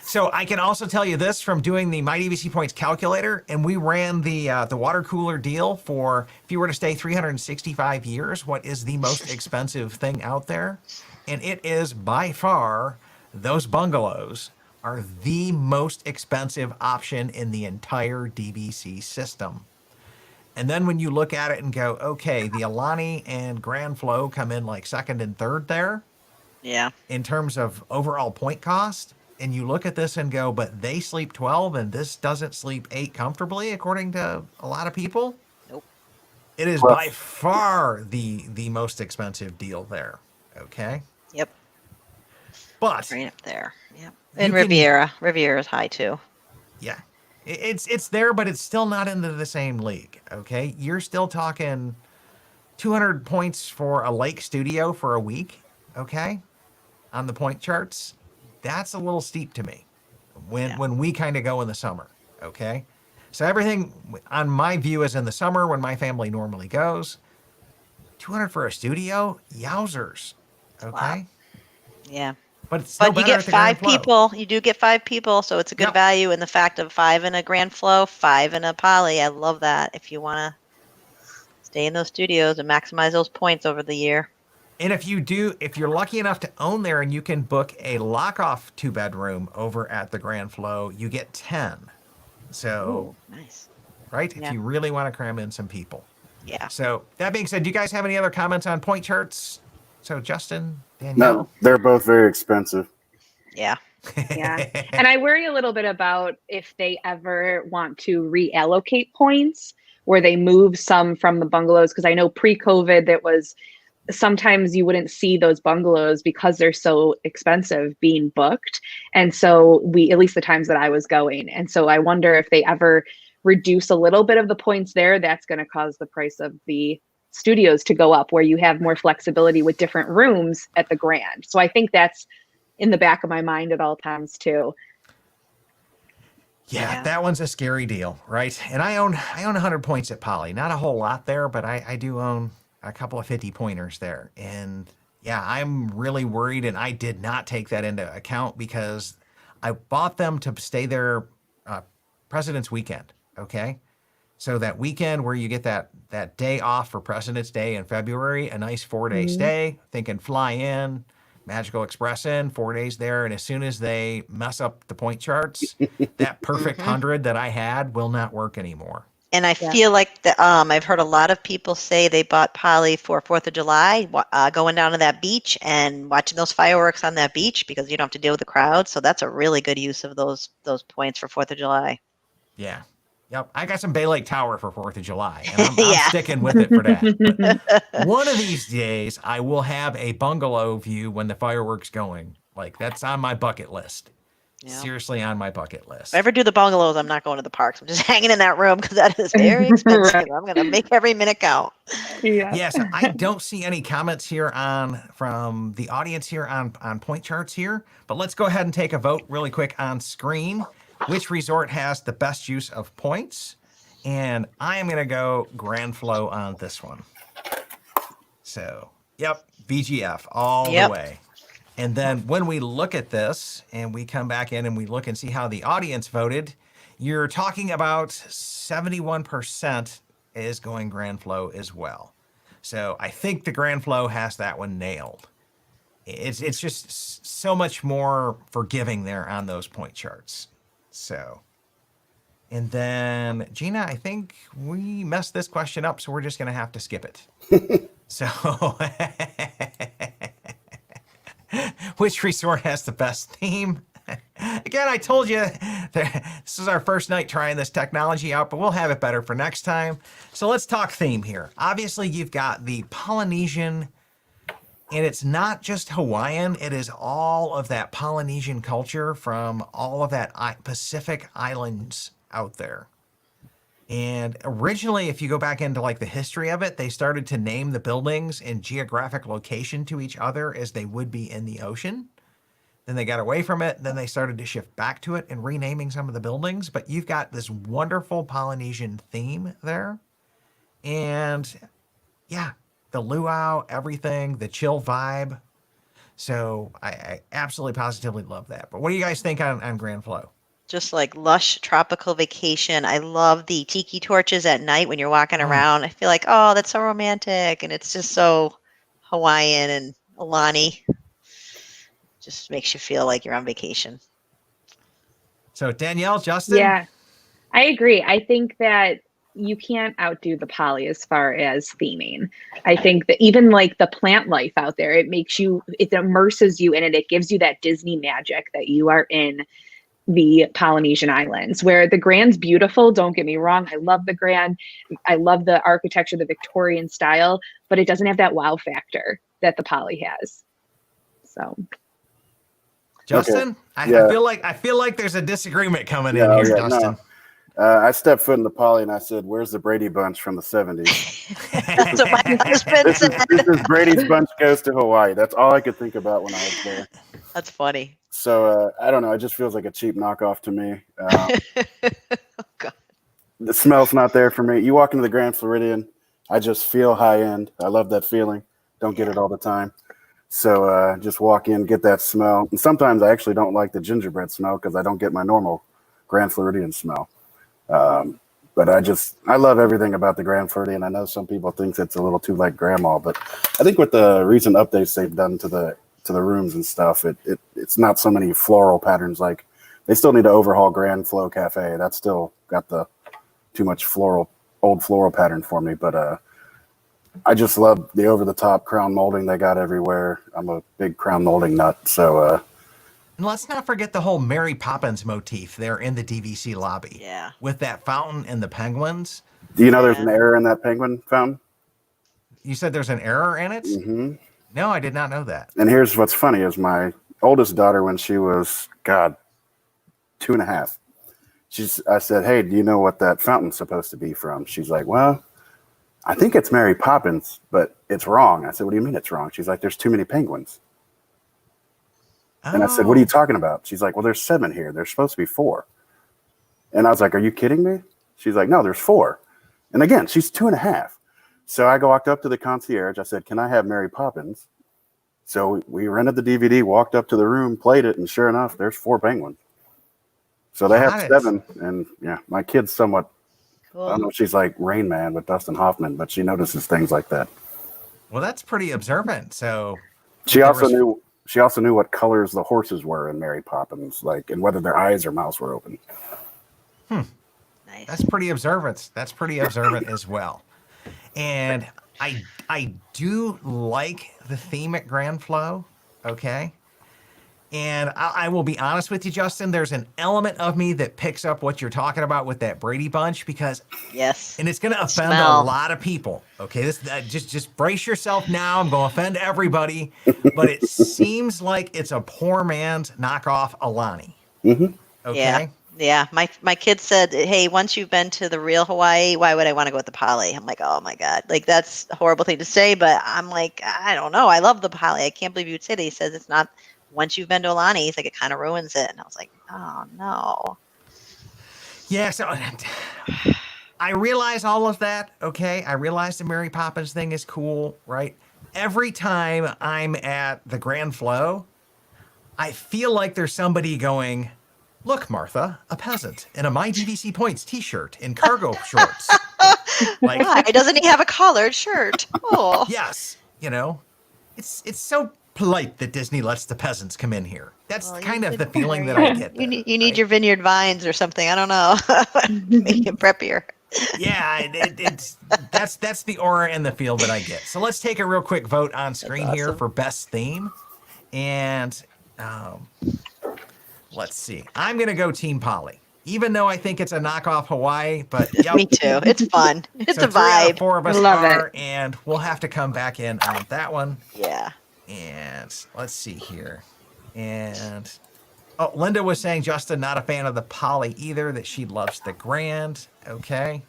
So I can also tell you this from doing the My DVC Points calculator, and we ran the water cooler deal for if you were to stay 365 years, what is the most expensive thing out there? And it is by far, those bungalows are the most expensive option in the entire DVC system. And then when you look at it and go, okay, the Alani and Grand Flow come in like second and third there. Yeah. In terms of overall point cost. And you look at this and go, but they sleep 12 and this doesn't sleep 8 comfortably, according to a lot of people. Nope. It is by far the most expensive deal there. Okay. Yep. But Right up there. Yep. And Riviera. Riviera is high too. Yeah. It's there, but it's still not into the same league. Okay. You're still talking 200 points for a lake studio for a week. Okay. On the point charts. That's a little steep to me when we kind of go in the summer. Okay. So everything on my view is in the summer when my family normally goes. 200 for a studio? Yowzers. Okay. Wow. Yeah. But it's still But you better get at the Grand 5 Flow. people. You do get 5 people, so it's a good Yep. value in the fact of 5 in a Grand Flow, 5 in a Poly. I love that if you want to stay in those studios and maximize those points over the year. And if you're lucky enough to own there and you can book a lock-off 2-bedroom over at the Grand Flow, you get 10. So, Ooh, nice. right? Yeah. If you really want to cram in some people. Yeah. So that being said, do you guys have any other comments on point charts? So Justin, Danielle? No, they're both very expensive. Yeah. Yeah. And I worry a little bit about if they ever want to reallocate points where they move some from the bungalows. Because I know pre-COVID, that was sometimes you wouldn't see those bungalows because they're so expensive being booked. And so at least the times that I was going. And so I wonder if they ever reduce a little bit of the points there, that's going to cause the price of the studios to go up, where you have more flexibility with different rooms at the Grand. So I think that's in the back of my mind at all times too. Yeah, that one's a scary deal, right? And I own 100 points at Poly. Not a whole lot there, but I do own a couple of 50-pointers there. And yeah, I'm really worried, and I did not take that into account because I bought them to stay there President's Weekend, okay? So that weekend where you get that day off for President's Day in February, a nice 4-day stay, thinking fly in, Magical Express in, 4 days there, and as soon as they mess up the point charts, that perfect 100 that I had will not work anymore. And I feel like I've heard a lot of people say they bought Poly for 4th of July, going down to that beach and watching those fireworks on that beach because you don't have to deal with the crowd. So that's a really good use of those points for 4th of July. Yeah. Yep. I got some Bay Lake Tower for 4th of July, and I'm sticking with it for that. But one of these days, I will have a bungalow view when the fireworks going. Like, that's on my bucket list. Yeah. Seriously on my bucket list. If I ever do the bungalows, I'm not going to the parks. I'm just hanging in that room because that is very expensive. Right. I'm going to make every minute count. Yeah. Yes, I don't see any comments here from the audience here on point charts here, but let's go ahead and take a vote really quick on screen. Which resort has the best use of points? And I am going to go Grand Flow on this one. So, yep, VGF all the way. And then when we look at this and we come back in and we look and see how the audience voted, you're talking about 71% is going Grand Flow as well. So I think the Grand Flow has that one nailed. it's just so much more forgiving there on those point charts. So, and then Gina, I think we messed this question up, so we're just going to have to skip it. So, which resort has the best theme? Again, I told you this is our first night trying this technology out, but we'll have it better for next time. So let's talk theme here. Obviously, you've got the Polynesian, and it's not just Hawaiian. It is all of that Polynesian culture from all of that Pacific islands out there. And originally, if you go back into like the history of it, they started to name the buildings in geographic location to each other as they would be in the ocean. Then they got away from it. Then they started to shift back to it and renaming some of the buildings. But you've got this wonderful Polynesian theme there. And yeah, the luau, everything, the chill vibe. So I absolutely positively love that. But what do you guys think on Grand Flow? Just like lush tropical vacation. I love the tiki torches at night when you're walking around. I feel like, oh, that's so romantic. And it's just so Hawaiian and Aulani. Just makes you feel like you're on vacation. So Danielle, Justin? Yeah, I agree. I think that you can't outdo the Poly as far as theming. I think that even like the plant life out there, it immerses you in it. It gives you that Disney magic that you are in the Polynesian Islands, where the Grand's beautiful. Don't get me wrong. I love the Grand. I love the architecture, the Victorian style, but it doesn't have that wow factor that the Poly has. So. Justin, okay. I feel like there's a disagreement coming in here, Justin. No. I stepped foot in the Poly and I said, "Where's the Brady Bunch from the '70s?" That's what my husband said. This is Brady's Bunch Goes to Hawaii. That's all I could think about when I was there. That's funny. So I don't know. It just feels like a cheap knockoff to me. Oh, God. The smell's not there for me. You walk into the Grand Floridian, I just feel high end. I love that feeling. Don't get it all the time. So just walk in, get that smell. And sometimes I actually don't like the gingerbread smell because I don't get my normal Grand Floridian smell. But I love everything about the Grand Floridian. I know some people think it's a little too like grandma, but I think with the recent updates they've done to the rooms and stuff, it's not so many floral patterns. Like they still need to overhaul Grand Flow Cafe. That's still got the too much old floral pattern for me. But I just love the over-the-top crown molding they got everywhere. I'm a big crown molding nut, so. And let's not forget the whole Mary Poppins motif there in the DVC lobby. Yeah. With that fountain and the penguins. Do you know there's an error in that penguin fountain? You said there's an error in it? Mm-hmm. No, I did not know that. And here's what's funny is my oldest daughter, when she was, 2.5, I said, "Hey, do you know what that fountain's supposed to be from?" She's like, "Well, I think it's Mary Poppins, but it's wrong." I said, "What do you mean it's wrong?" She's like, "There's too many penguins." And I said, "What are you talking about?" She's like, "Well, there's 7 here. There's supposed to be 4. And I was like, "Are you kidding me?" She's like, "No, there's 4. And again, she's 2.5. So I walked up to the concierge. I said, "Can I have Mary Poppins?" So we rented the DVD, walked up to the room, played it, and sure enough, there's 4 penguins. So they have 7. And yeah, my kid's somewhat, I don't know if she's like Rain Man with Dustin Hoffman, but she notices things like that. Well, that's pretty observant. So she also knew what colors the horses were in Mary Poppins, like, and whether their eyes or mouths were open. Nice. That's pretty observant. That's pretty observant as well. And I do like the theme at Grand Flow. Okay. And I will be honest with you, Justin, there's an element of me that picks up what you're talking about with that Brady Bunch because yes, and it's going to offend a lot of people. Okay, this just brace yourself now. I'm going to offend everybody, but it seems like it's a poor man's knockoff Aulani. Mm-hmm. Okay. Yeah. My kid said, "Hey, once you've been to the real Hawaii, why would I want to go with the Poly?" I'm like, "Oh my God, like that's a horrible thing to say," but I'm like, I don't know. I love the Poly. I can't believe you'd say that. He says it's not. Once you've been to Aulani, he's like, it kind of ruins it. And I was like, oh, no. Yeah, so I realize all of that, okay? I realize the Mary Poppins thing is cool, right? Every time I'm at the Grand Flow, I feel like there's somebody going, "Look, Martha, a peasant in a My DVC Points t-shirt and cargo shorts." Like, why doesn't he have a collared shirt? Oh. Yes, you know, it's so polite that Disney lets the peasants come in here. That's Well, kind you of the could- feeling that I get. You there, need right? your vineyard vines or something. I don't know. Make it preppier. Yeah, that's the aura and the feel that I get. So let's take a real quick vote on screen here awesome. for best theme, and let's see. I'm gonna go Team Poly, even though I think it's a knockoff Hawaii. But yep. Me too. It's fun. It's So a 3 out of vibe. 4 of us Love it. are, and we'll have to come back in on that one. Yeah. And let's see here. And oh, Linda was saying Justin not a fan of the Poly either, that she loves the Grand. Okay.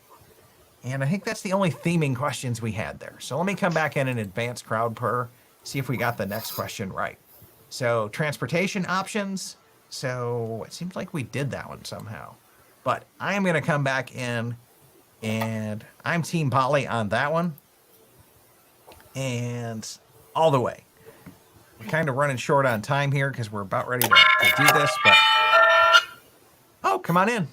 And I think that's the only theming questions we had there. So let me come back in an advanced crowd per, see if we got the next question right. So transportation options. So it seems like we did that one somehow. But I am going to come back in, and I'm Team Poly on that one. And all the way. We're kind of running short on time here because we're about ready to do this, but oh, come on in.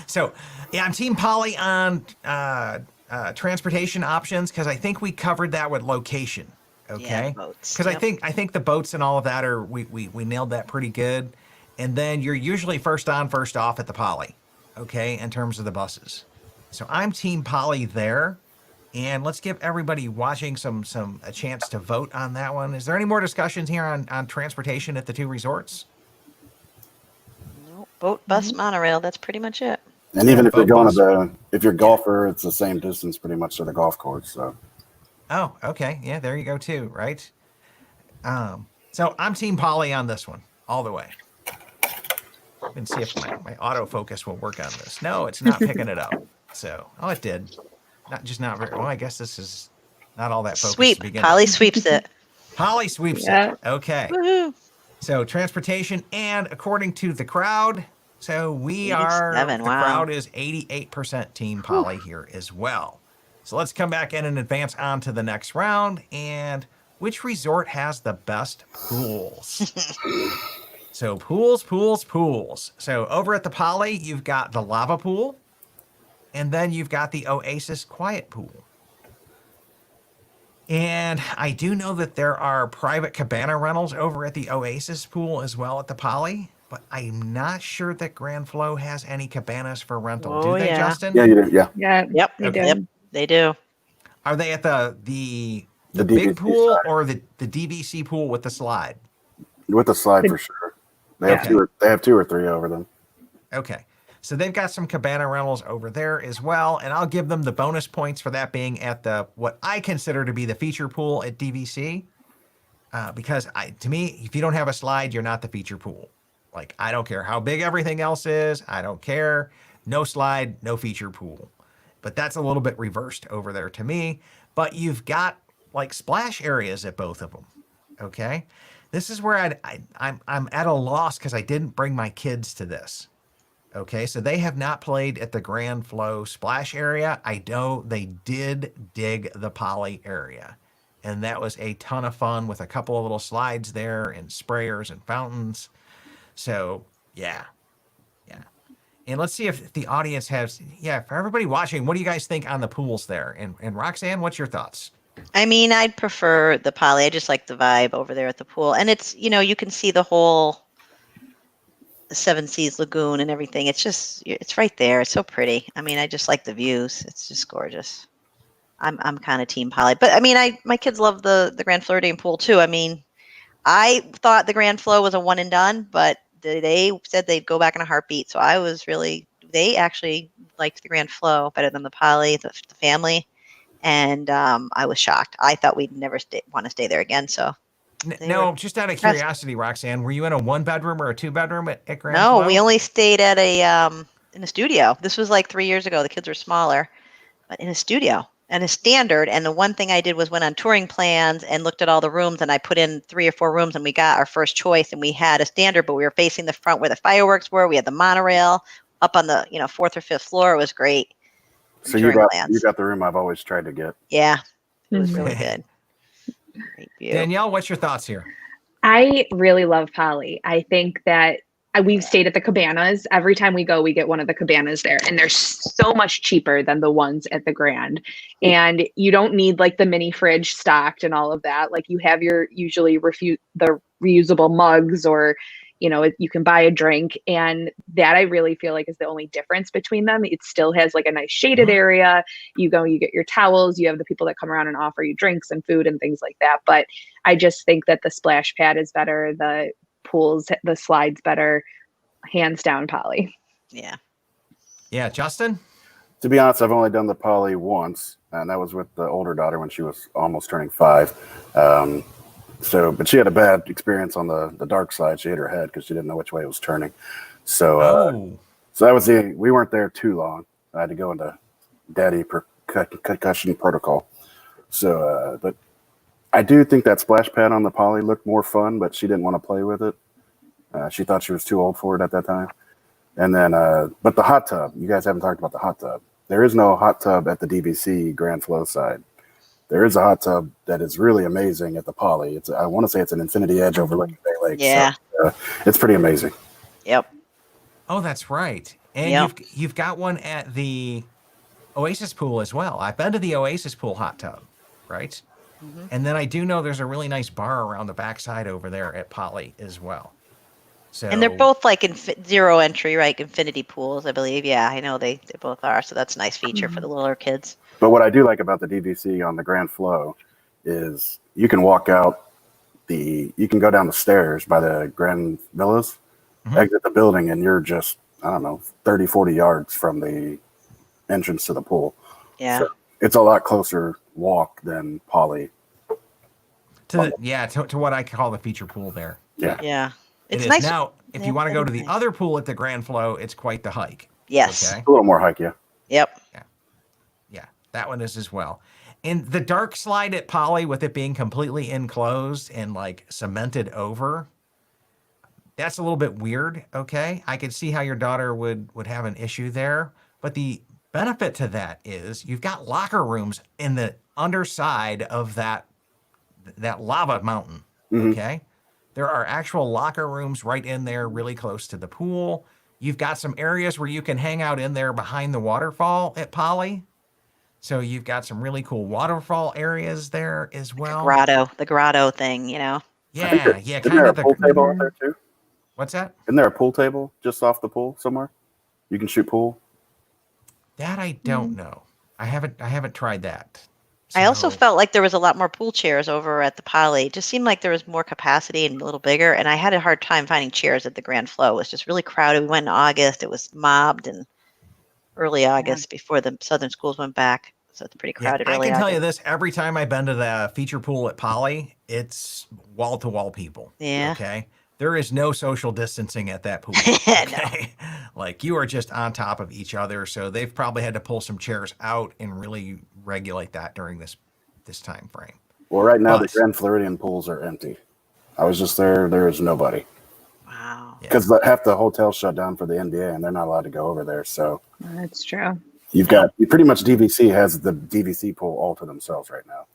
So, yeah, I'm Team Poly on transportation options because I think we covered that with location. Yeah, Okay, boats. because Yep. I think the boats and all of that are we nailed that pretty good, and then you're usually first on, first off at the Poly. Okay, in terms of the buses. So I'm Team Poly there. And let's give everybody watching a chance to vote on that one. Is there any more discussions here on transportation at the 2 resorts? Nope. Boat, bus, monorail. That's pretty much it. And even if you're boat going bus. to if you're a golfer, it's the same distance pretty much to the golf course. So Oh, okay. Yeah, there you go too, right? So I'm Team Poly on this one, all the way. And see if my autofocus will work on this. No, it's not picking it up. So, oh, it did. Not very well. I guess this is not all that focused Sweep. to begin Polly with. sweeps it. Poly sweeps Yeah. it. Okay. Woohoo. So transportation, and according to the crowd, so we are, 87, the wow. crowd is 88% Team Poly here as well. So let's come back in and advance on to the next round. And which resort has the best pools? So pools. So over at the Poly, you've got the lava pool, and then you've got the Oasis quiet pool. And I do know that there are private cabana rentals over at the Oasis pool as well at the Poly, but I'm not sure that Grand Flo has any cabanas for rental. Oh, Do they, yeah. Justin? yeah, you do. Yeah, Yeah. Yep. They Okay. do. Yep. They do. Are they at the The big DVC pool side. or the DVC pool with the slide? with the slide for sure. They have Yeah. they have 2 or 3 over them. Okay. So they've got some cabana rentals over there as well, and I'll give them the bonus points for that being at the what I consider to be the feature pool at DVC, because to me, if you don't have a slide, you're not the feature pool. Like, I don't care how big everything else is. I don't care. No slide, no feature pool. But that's a little bit reversed over there to me. But you've got like splash areas at both of them. Okay. This is where I'm at a loss because I didn't bring my kids to this. Okay, so they have not played at the Grand Flo splash area. I know they did dig the Poly area, and that was a ton of fun with a couple of little slides there and sprayers and fountains. So yeah. And let's see if the audience has, for everybody watching, what do you guys think on the pools there? And Roxanne, what's your thoughts? I mean, I'd prefer the Poly. I just like the vibe over there at the pool. And it's, you can see the whole Seven Seas Lagoon and everything. It's right there. It's so pretty. I mean, I just like the views. It's just gorgeous. I'm kind of Team Poly. But I mean, my kids love the Grand Floridian pool too. I mean, I thought the Grand Flo was a one and done, but they said they'd go back in a heartbeat. So they actually liked the Grand Flo better than the Poly, the family. And I was shocked. I thought we'd never want to stay there again. So No, just out of curiosity, Roxanne, were you in a 1-bedroom or a 2-bedroom at Grand no, Flo? we only stayed at in a studio. This was like 3 years ago. The kids were smaller, but in a studio and a standard. And the one thing I did was went on touring plans and looked at all the rooms, and I put in 3 or 4 rooms, and we got our first choice, and we had a standard, but we were facing the front where the fireworks were. We had the monorail up on the 4th or 5th floor. It was great. So you got the room I've always tried to get. Yeah, it was really good. Great view. Danielle, what's your thoughts here? I really love Poly. I think that we've stayed at the cabanas. Every time we go, we get one of the cabanas there, and they're so much cheaper than the ones at the Grand. And you don't need like the mini fridge stocked and all of that. Like you have your usually the reusable mugs, or you can buy a drink, and that I really feel like is the only difference between them. It still has like a nice shaded area. You go, you get your towels, you have the people that come around and offer you drinks and food and things like that. But I just think that the splash pad is better. The pools, the slides better, hands down, Polly. Yeah. Yeah, Justin? To be honest, I've only done the Poly once, and that was with the older daughter when she was almost turning 5. But she had a bad experience on the dark side. She hit her head because she didn't know which way it was turning. So that was we weren't there too long. I had to go into daddy concussion protocol. So, but I do think that splash pad on the Poly looked more fun, but she didn't want to play with it. She thought she was too old for it at that time. And then, but the hot tub, you guys haven't talked about the hot tub. There is no hot tub at the DVC Grand Flow side. There is a hot tub that is really amazing at the Poly. I want to say it's an infinity edge overlooking Bay Lake. Yeah. So, it's pretty amazing. Yep. Oh, that's right. And you've got one at the Oasis pool as well. I've been to the Oasis pool hot tub, right? Mm-hmm. And then I do know there's a really nice bar around the backside over there at Poly as well. So, and they're both like zero entry, right? Infinity pools, I believe. Yeah, I know they both are. So that's a nice feature for the littler kids. But what I do like about the DVC on the Grand Flow is you can walk out you can go down the stairs by the Grand Villas, exit the building, and you're just, 30, 40 yards from the entrance to the pool. Yeah. So it's a lot closer walk than Poly. To what I call the feature pool there. Yeah. Yeah. It's it nice. Is. Now, if you want to go to the other pool at the Grand Flow, it's quite the hike. Yes. Okay? A little more hike, yeah. Yep. Yeah, that one is as well. And the dark slide at Poly, with it being completely enclosed and like cemented over, that's a little bit weird. Okay, I could see how your daughter would have an issue there, but the benefit to that is you've got locker rooms in the underside of that lava mountain. Okay, there are actual locker rooms right in there, really close to the pool. You've got some areas where you can hang out in there behind the waterfall at Poly. So you've got some really cool waterfall areas there as well. The grotto thing, Yeah, Isn't there a pool table out there too? What's that? Isn't there a pool table just off the pool somewhere? You can shoot pool. That I don't know. I haven't tried that. I also felt like there was a lot more pool chairs over at the Poly. It just seemed like there was more capacity and a little bigger. And I had a hard time finding chairs at the Grand Flow. It was just really crowded. We went in August. It was mobbed and early August before the southern schools went back. So it's pretty crowded. I can tell you this: every time I've been to the feature pool at Poly, it's wall to wall people. Yeah. Okay. There is no social distancing at that pool. Okay. No. Like you are just on top of each other. So they've probably had to pull some chairs out and really regulate that during this time frame. Well, right now the Grand Floridian pools are empty. I was just there. There is nobody. Wow. Because half the hotel shut down for the NBA, and they're not allowed to go over there. So That's true. you pretty much DVC has the DVC pool all to themselves right now,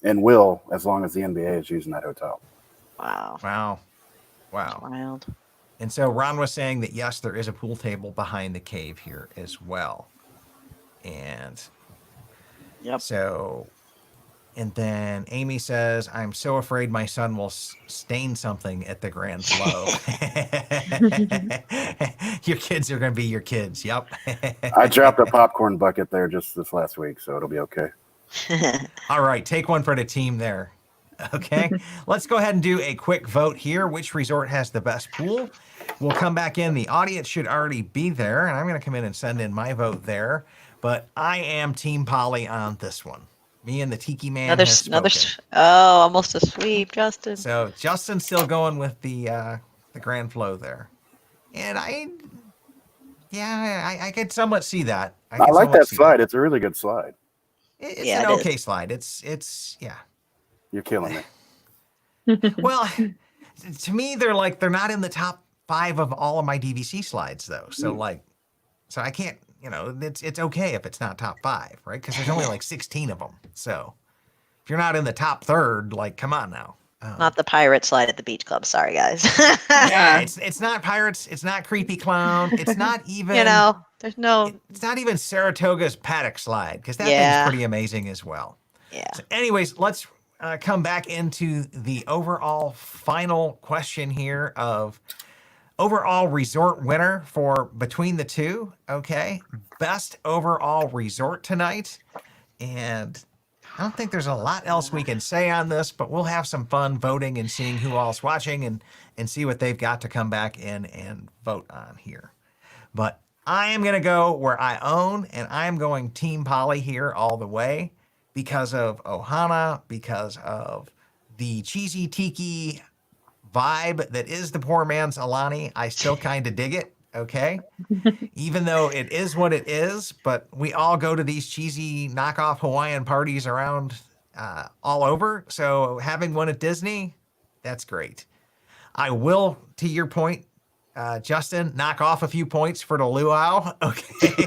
and will as long as the NBA is using that hotel. Wow. Wild. And so Ron was saying that yes, there is a pool table behind the cave here as well, and so. And then Amy says, "I'm so afraid my son will stain something at the Grand Flow." Your kids are going to be your kids. Yep. I dropped a popcorn bucket there just this last week, so it'll be okay. All right, take one for the team there. Okay, let's go ahead and do a quick vote here. Which resort has the best pool? We'll come back in. The audience should already be there, and I'm going to come in and send in my vote there. But I am Team Poly on this one. Me and the Tiki Man almost a sweep, Justin. So Justin's still going with the Grand Flow there, and I could somewhat see that. I like that slide. It's a really good slide. It's an okay slide. It's You're killing it. Well, to me, they're not in the top 5 of all of my DVC slides though. So so I can't. It's okay if it's not top 5, right? Because there's only like 16 of them. So if you're not in the top third, come on now. Not the pirate slide at the beach club. Sorry, guys. Yeah, it's not pirates. It's not creepy clown. It's not even there's no. it's not even Saratoga's paddock slide because that thing's Yeah. pretty amazing as well. Yeah. So anyways, let's come back into the overall final question here of overall resort winner for between the two. Okay, best overall resort tonight, and I don't think there's a lot else we can say on this, but we'll have some fun voting and seeing who all's watching and see what they've got to come back in and vote on here. But I am going to go where I own, and I'm going Team Poly here all the way because of Ohana, because of the cheesy tiki vibe that is the poor man's Alani. I still kind of dig it. Okay. Even though it is what it is, but we all go to these cheesy knockoff Hawaiian parties around all over. So having one at Disney, that's great. I will, to your point, Justin, knock off a few points for the luau. Okay.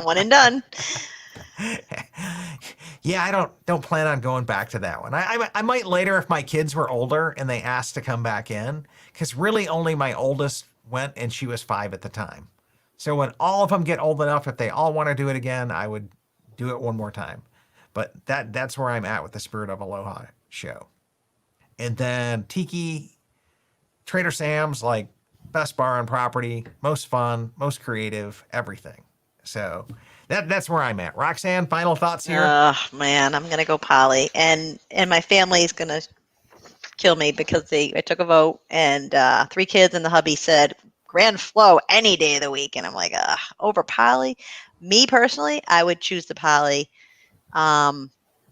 One and done. Yeah, I don't plan on going back to that one. I might later if my kids were older and they asked to come back in, because really only my oldest went and she was 5 at the time. So when all of them get old enough, if they all want to do it again, I would do it one more time. But that's where I'm at with the Spirit of Aloha show. And then Tiki, Trader Sam's, like best bar on property, most fun, most creative, everything. So that's where I'm at. Roxanne, final thoughts here? Oh man, I'm gonna go Poly, and my family is gonna kill me because I took a vote, and 3 kids and the hubby said Grand Flow any day of the week, and I'm like, over Poly. Me personally, I would choose the Poly.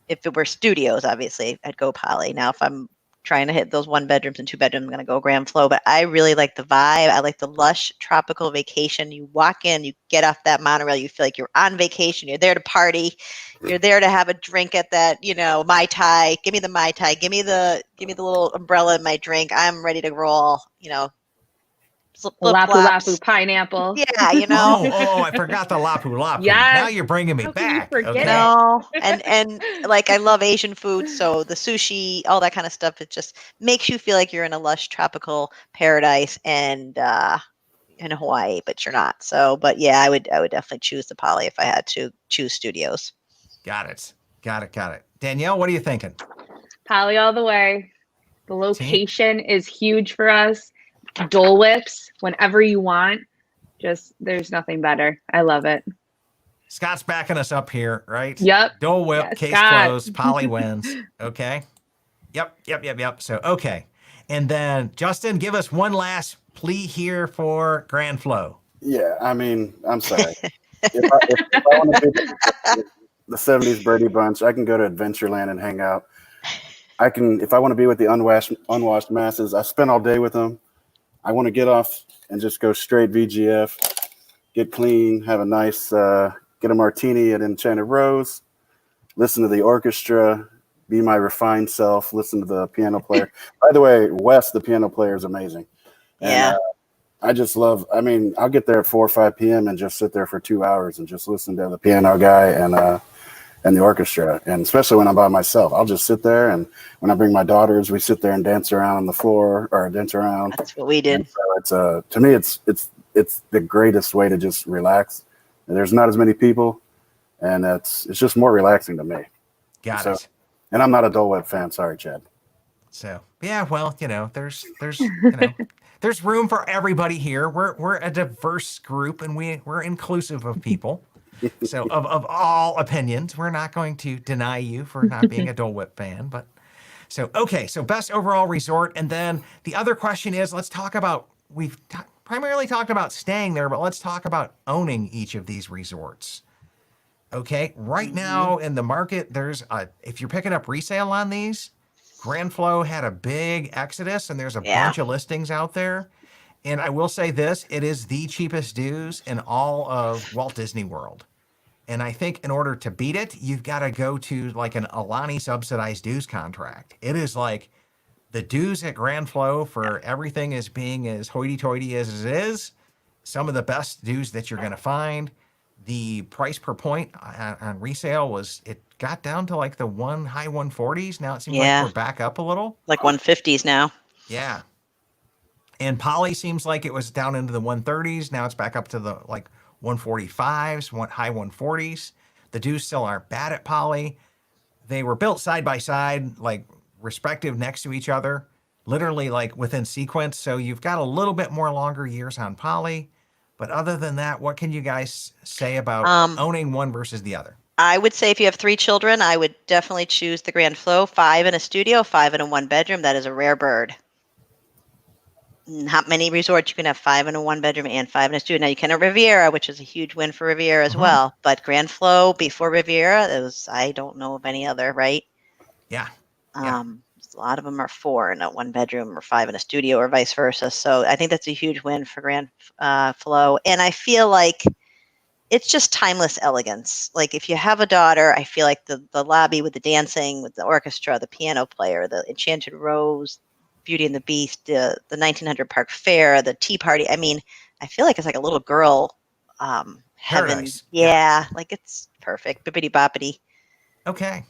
If it were studios, obviously, I'd go Poly. Now, if I'm trying to hit those 1 bedrooms and 2 bedrooms, I'm going to go Grand Flow. But I really like the vibe. I like the lush tropical vacation. You walk in, you get off that monorail, you feel like you're on vacation. You're there to party. You're there to have a drink at that, Mai Tai. Give me the Mai Tai. Give me the little umbrella in my drink. I'm ready to roll. Lapu Lapu pineapple. Yeah, Oh, I forgot the Lapu Lapu. Yes. Now you're bringing me How can you back. forget Okay. it? No, and like I love Asian food, so the sushi, all that kind of stuff, it just makes you feel like you're in a lush tropical paradise and in Hawaii, but you're not. So, but yeah, I would definitely choose the Poly if I had to choose studios. Got it. Danielle, what are you thinking? Poly all the way. The location is huge for us. Dole Whips whenever you want. Just there's nothing better. I love it. Scott's backing us up here, right? Yep. Dole Whip, Yes, case Scott. closed, Poly wins. Okay. Yep. So, okay. And then, Justin, give us one last plea here for Grand Flow. Yeah, I mean, I'm sorry. if I want to be the 70s Brady Bunch, I can go to Adventureland and hang out. If I want to be with the unwashed masses, I spend all day with them. I want to get off and just go straight VGF, get clean, have a nice, get a martini at Enchanted Rose, listen to the orchestra, be my refined self, listen to the piano player. By the way, Wes, the piano player, is amazing. And, Yeah. I just love, I'll get there at 4 or 5 p.m. and just sit there for 2 hours and just listen to the piano guy and the orchestra. And especially when I'm by myself, I'll just sit there. And when I bring my daughters, we sit there and dance around on the floor or dance around. That's what we did. And so it's to me, it's the greatest way to just relax. And there's not as many people, and it's just more relaxing to me. Got So- it. And I'm not a Dole Whip fan. Sorry, Chad. So, yeah, well, there's there's room for everybody here. We're a diverse group, and we're inclusive of people. So of all opinions, we're not going to deny you for not being a Dole Whip fan. But so best overall resort, and then the other question is, let's talk about primarily talked about staying there, but let's talk about owning each of these resorts. Okay, right now in the market, if you're picking up resale on these, Grand Flow had a big exodus, and there's a bunch of listings out there. And I will say this, it is the cheapest dues in all of Walt Disney World. And I think in order to beat it, you've got to go to like an Alani subsidized dues contract. It is like the dues at Grand Flow for everything as being as hoity-toity as it is, some of the best dues that you're going to find. the price per point on resale it got down to like the high 140s. Now it seems Yeah. like we're back up a little. Like 150s now. Yeah. And poly seems like it was down into the 130s. Now it's back up to the like 145s, high 140s. The dues still aren't bad at poly. They were built side by side, like respective next to each other, literally like within sequence. So you've got a little bit more longer years on poly. But other than that, what can you guys say about owning one versus the other? I would say if you have 3 children, I would definitely choose the Grand Flow. 5 in a studio, 5 in a 1-bedroom. That is a rare bird. Not many resorts you can have 5 in a 1-bedroom and 5 in a studio. Now you can at Riviera, which is a huge win for Riviera as well. But Grand Flow before Riviera, I don't know of any other, right? Yeah. A lot of them are 4 in a 1-bedroom or 5 in a studio or vice versa. So I think that's a huge win for Grand Flow. And I feel like it's just timeless elegance. Like if you have a daughter, I feel like the lobby with the dancing, with the orchestra, the piano player, the Enchanted Rose, Beauty and the Beast, the 1900 Park Fair, the tea party. I mean, I feel like it's like a little girl heaven. Paradise. Yeah, like it's perfect. Bippity boppity. Okay.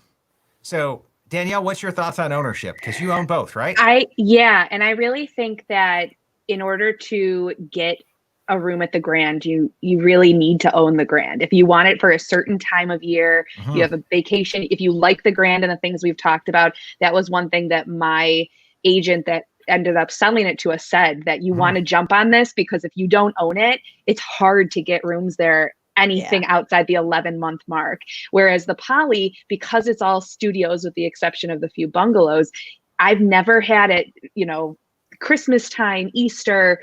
So Danielle, what's your thoughts on ownership? Because you own both, right? And I really think that in order to get a room at the Grand, you really need to own the Grand. If you want it for a certain time of year, you have a vacation. If you like the Grand and the things we've talked about, that was one thing that my agent that ended up selling it to us said, that you want to jump on this, because if you don't own it, it's hard to get rooms there anything outside the 11-month mark. Whereas the poly, because it's all studios with the exception of the few bungalows, I've never had it, Christmas time, Easter,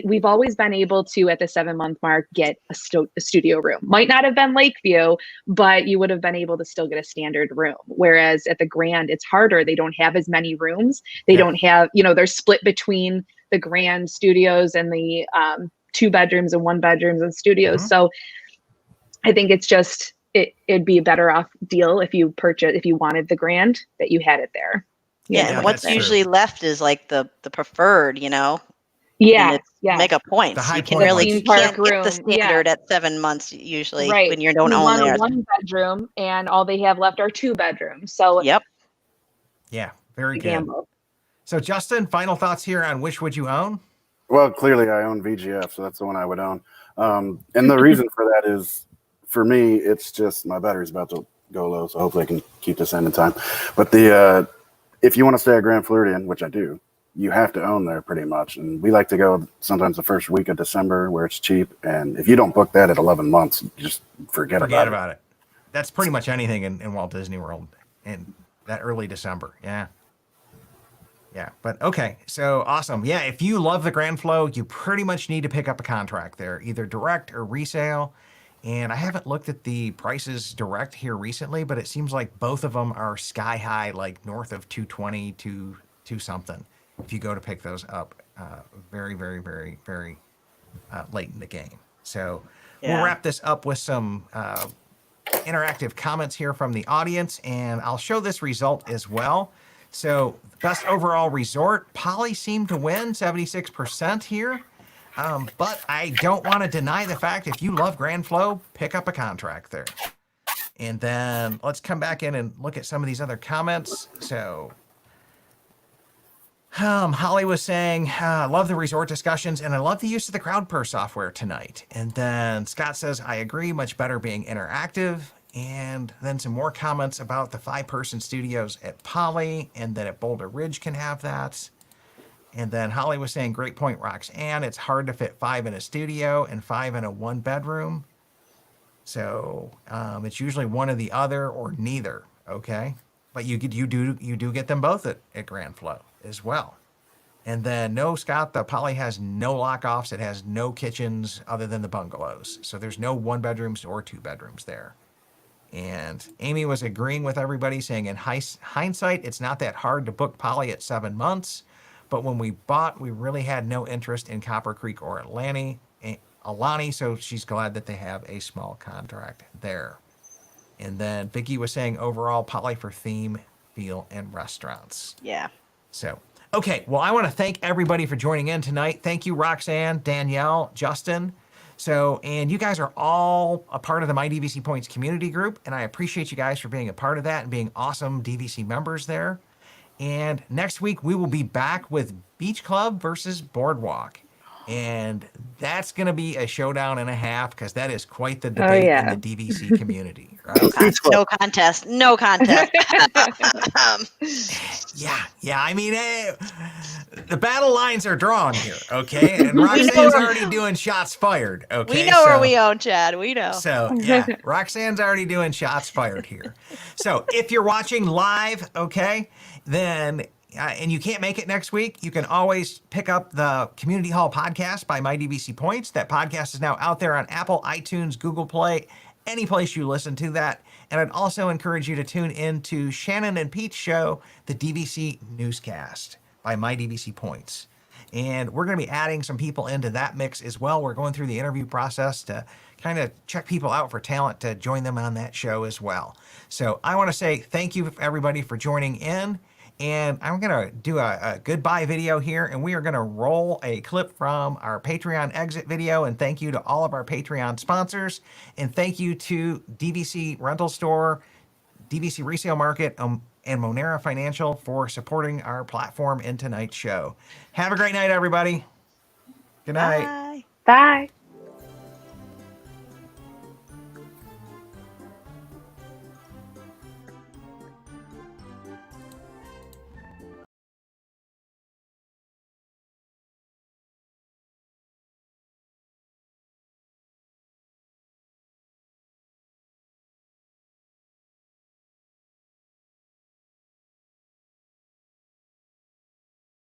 we've always been able to, at the 7-month mark, get a studio room. Might not have been Lakeview, but you would have been able to still get a standard room. Whereas at the Grand, it's harder. They don't have as many rooms. They don't have, they're split between the Grand studios and the 2-bedrooms and 1-bedrooms and studios. So I think it's just, it'd be a better off deal if you wanted the Grand, that you had it there. And what's usually left is like the preferred, Yeah, mega points. The high You can point really ones. can't Park get the room, standard at 7 months usually right. when you don't You own want there. a 1-bedroom, and all they have left are 2-bedrooms. So Yep. Yeah, very good. Gamble. So Justin, final thoughts here on which would you own? Well, clearly I own VGF, so that's the one I would own. And the reason for that is, for me, it's just my battery's about to go low, so hopefully I can keep this in time. But if you want to stay at Grand Floridian, which I do, you have to own there pretty much. And we like to go sometimes the first week of December where it's cheap. And if you don't book that at 11 months, you just forget about it. That's pretty much anything in Walt Disney World in that early December. Yeah. Yeah. But okay. So awesome. Yeah. If you love the Grand Flow, you pretty much need to pick up a contract there, either direct or resale. And I haven't looked at the prices direct here recently, but it seems like both of them are sky high, like north of 220 to something. If you go to pick those up very, very, very, very late in the game. So we'll wrap this up with some interactive comments here from the audience, and I'll show this result as well. So best overall resort, Poly seemed to win 76% here. But I don't want to deny the fact, if you love Grand Flow, pick up a contract there. And then let's come back in and look at some of these other comments. So Holly was saying, love the resort discussions, and I love the use of the CrowdPurr software tonight. And then Scott says, I agree, much better being interactive. And then some more comments about the 5-person studios at Poly, and that at Boulder Ridge can have that. And then Holly was saying, great point, Roxanne. It's hard to fit 5 in a studio and 5 in a 1-bedroom. So it's usually one or the other or neither. Okay. But you do get them both at Grand Flow as well. And then no, Scott, the Poly has no lock-offs. It has no kitchens other than the bungalows. So there's no 1-bedrooms or 2-bedrooms there. And Amy was agreeing with everybody, saying in hindsight, it's not that hard to book Poly at 7 months. But when we bought, we really had no interest in Copper Creek or Alani, so she's glad that they have a small contract there. And then Vicky was saying overall Poly for theme, feel, and restaurants. Yeah. So, okay. Well, I want to thank everybody for joining in tonight. Thank you, Roxanne, Danielle, Justin. So, and you guys are all a part of the My DVC Points community group, and I appreciate you guys for being a part of that and being awesome DVC members there. And next week, we will be back with Beach Club versus Boardwalk. And that's going to be a showdown and a half because that is quite the debate yeah. in the DVC community. Right? No contest. No contest. Yeah. I mean, the battle lines are drawn here, okay? And Roxanne's already doing shots fired, okay? We know where we own, Chad. We know. So, yeah, Roxanne's already doing shots fired here. So, if you're watching live, okay, then, and you can't make it next week, you can always pick up the Community Hall podcast by My DVC Points. That podcast is now out there on Apple, iTunes, Google Play, any place you listen to that. And I'd also encourage you to tune in to Shannon and Pete's show, the DVC Newscast by My DVC Points. And we're going to be adding some people into that mix as well. We're going through the interview process to kind of check people out for talent to join them on that show as well. So I want to say thank you everybody for joining in. And I'm going to do a goodbye video here, and we are going to roll a clip from our Patreon exit video. And thank you to all of our Patreon sponsors. And thank you to DVC Rental Store, DVC Resale Market, and Monera Financial for supporting our platform in tonight's show. Have a great night, everybody. Good night. Bye. Bye.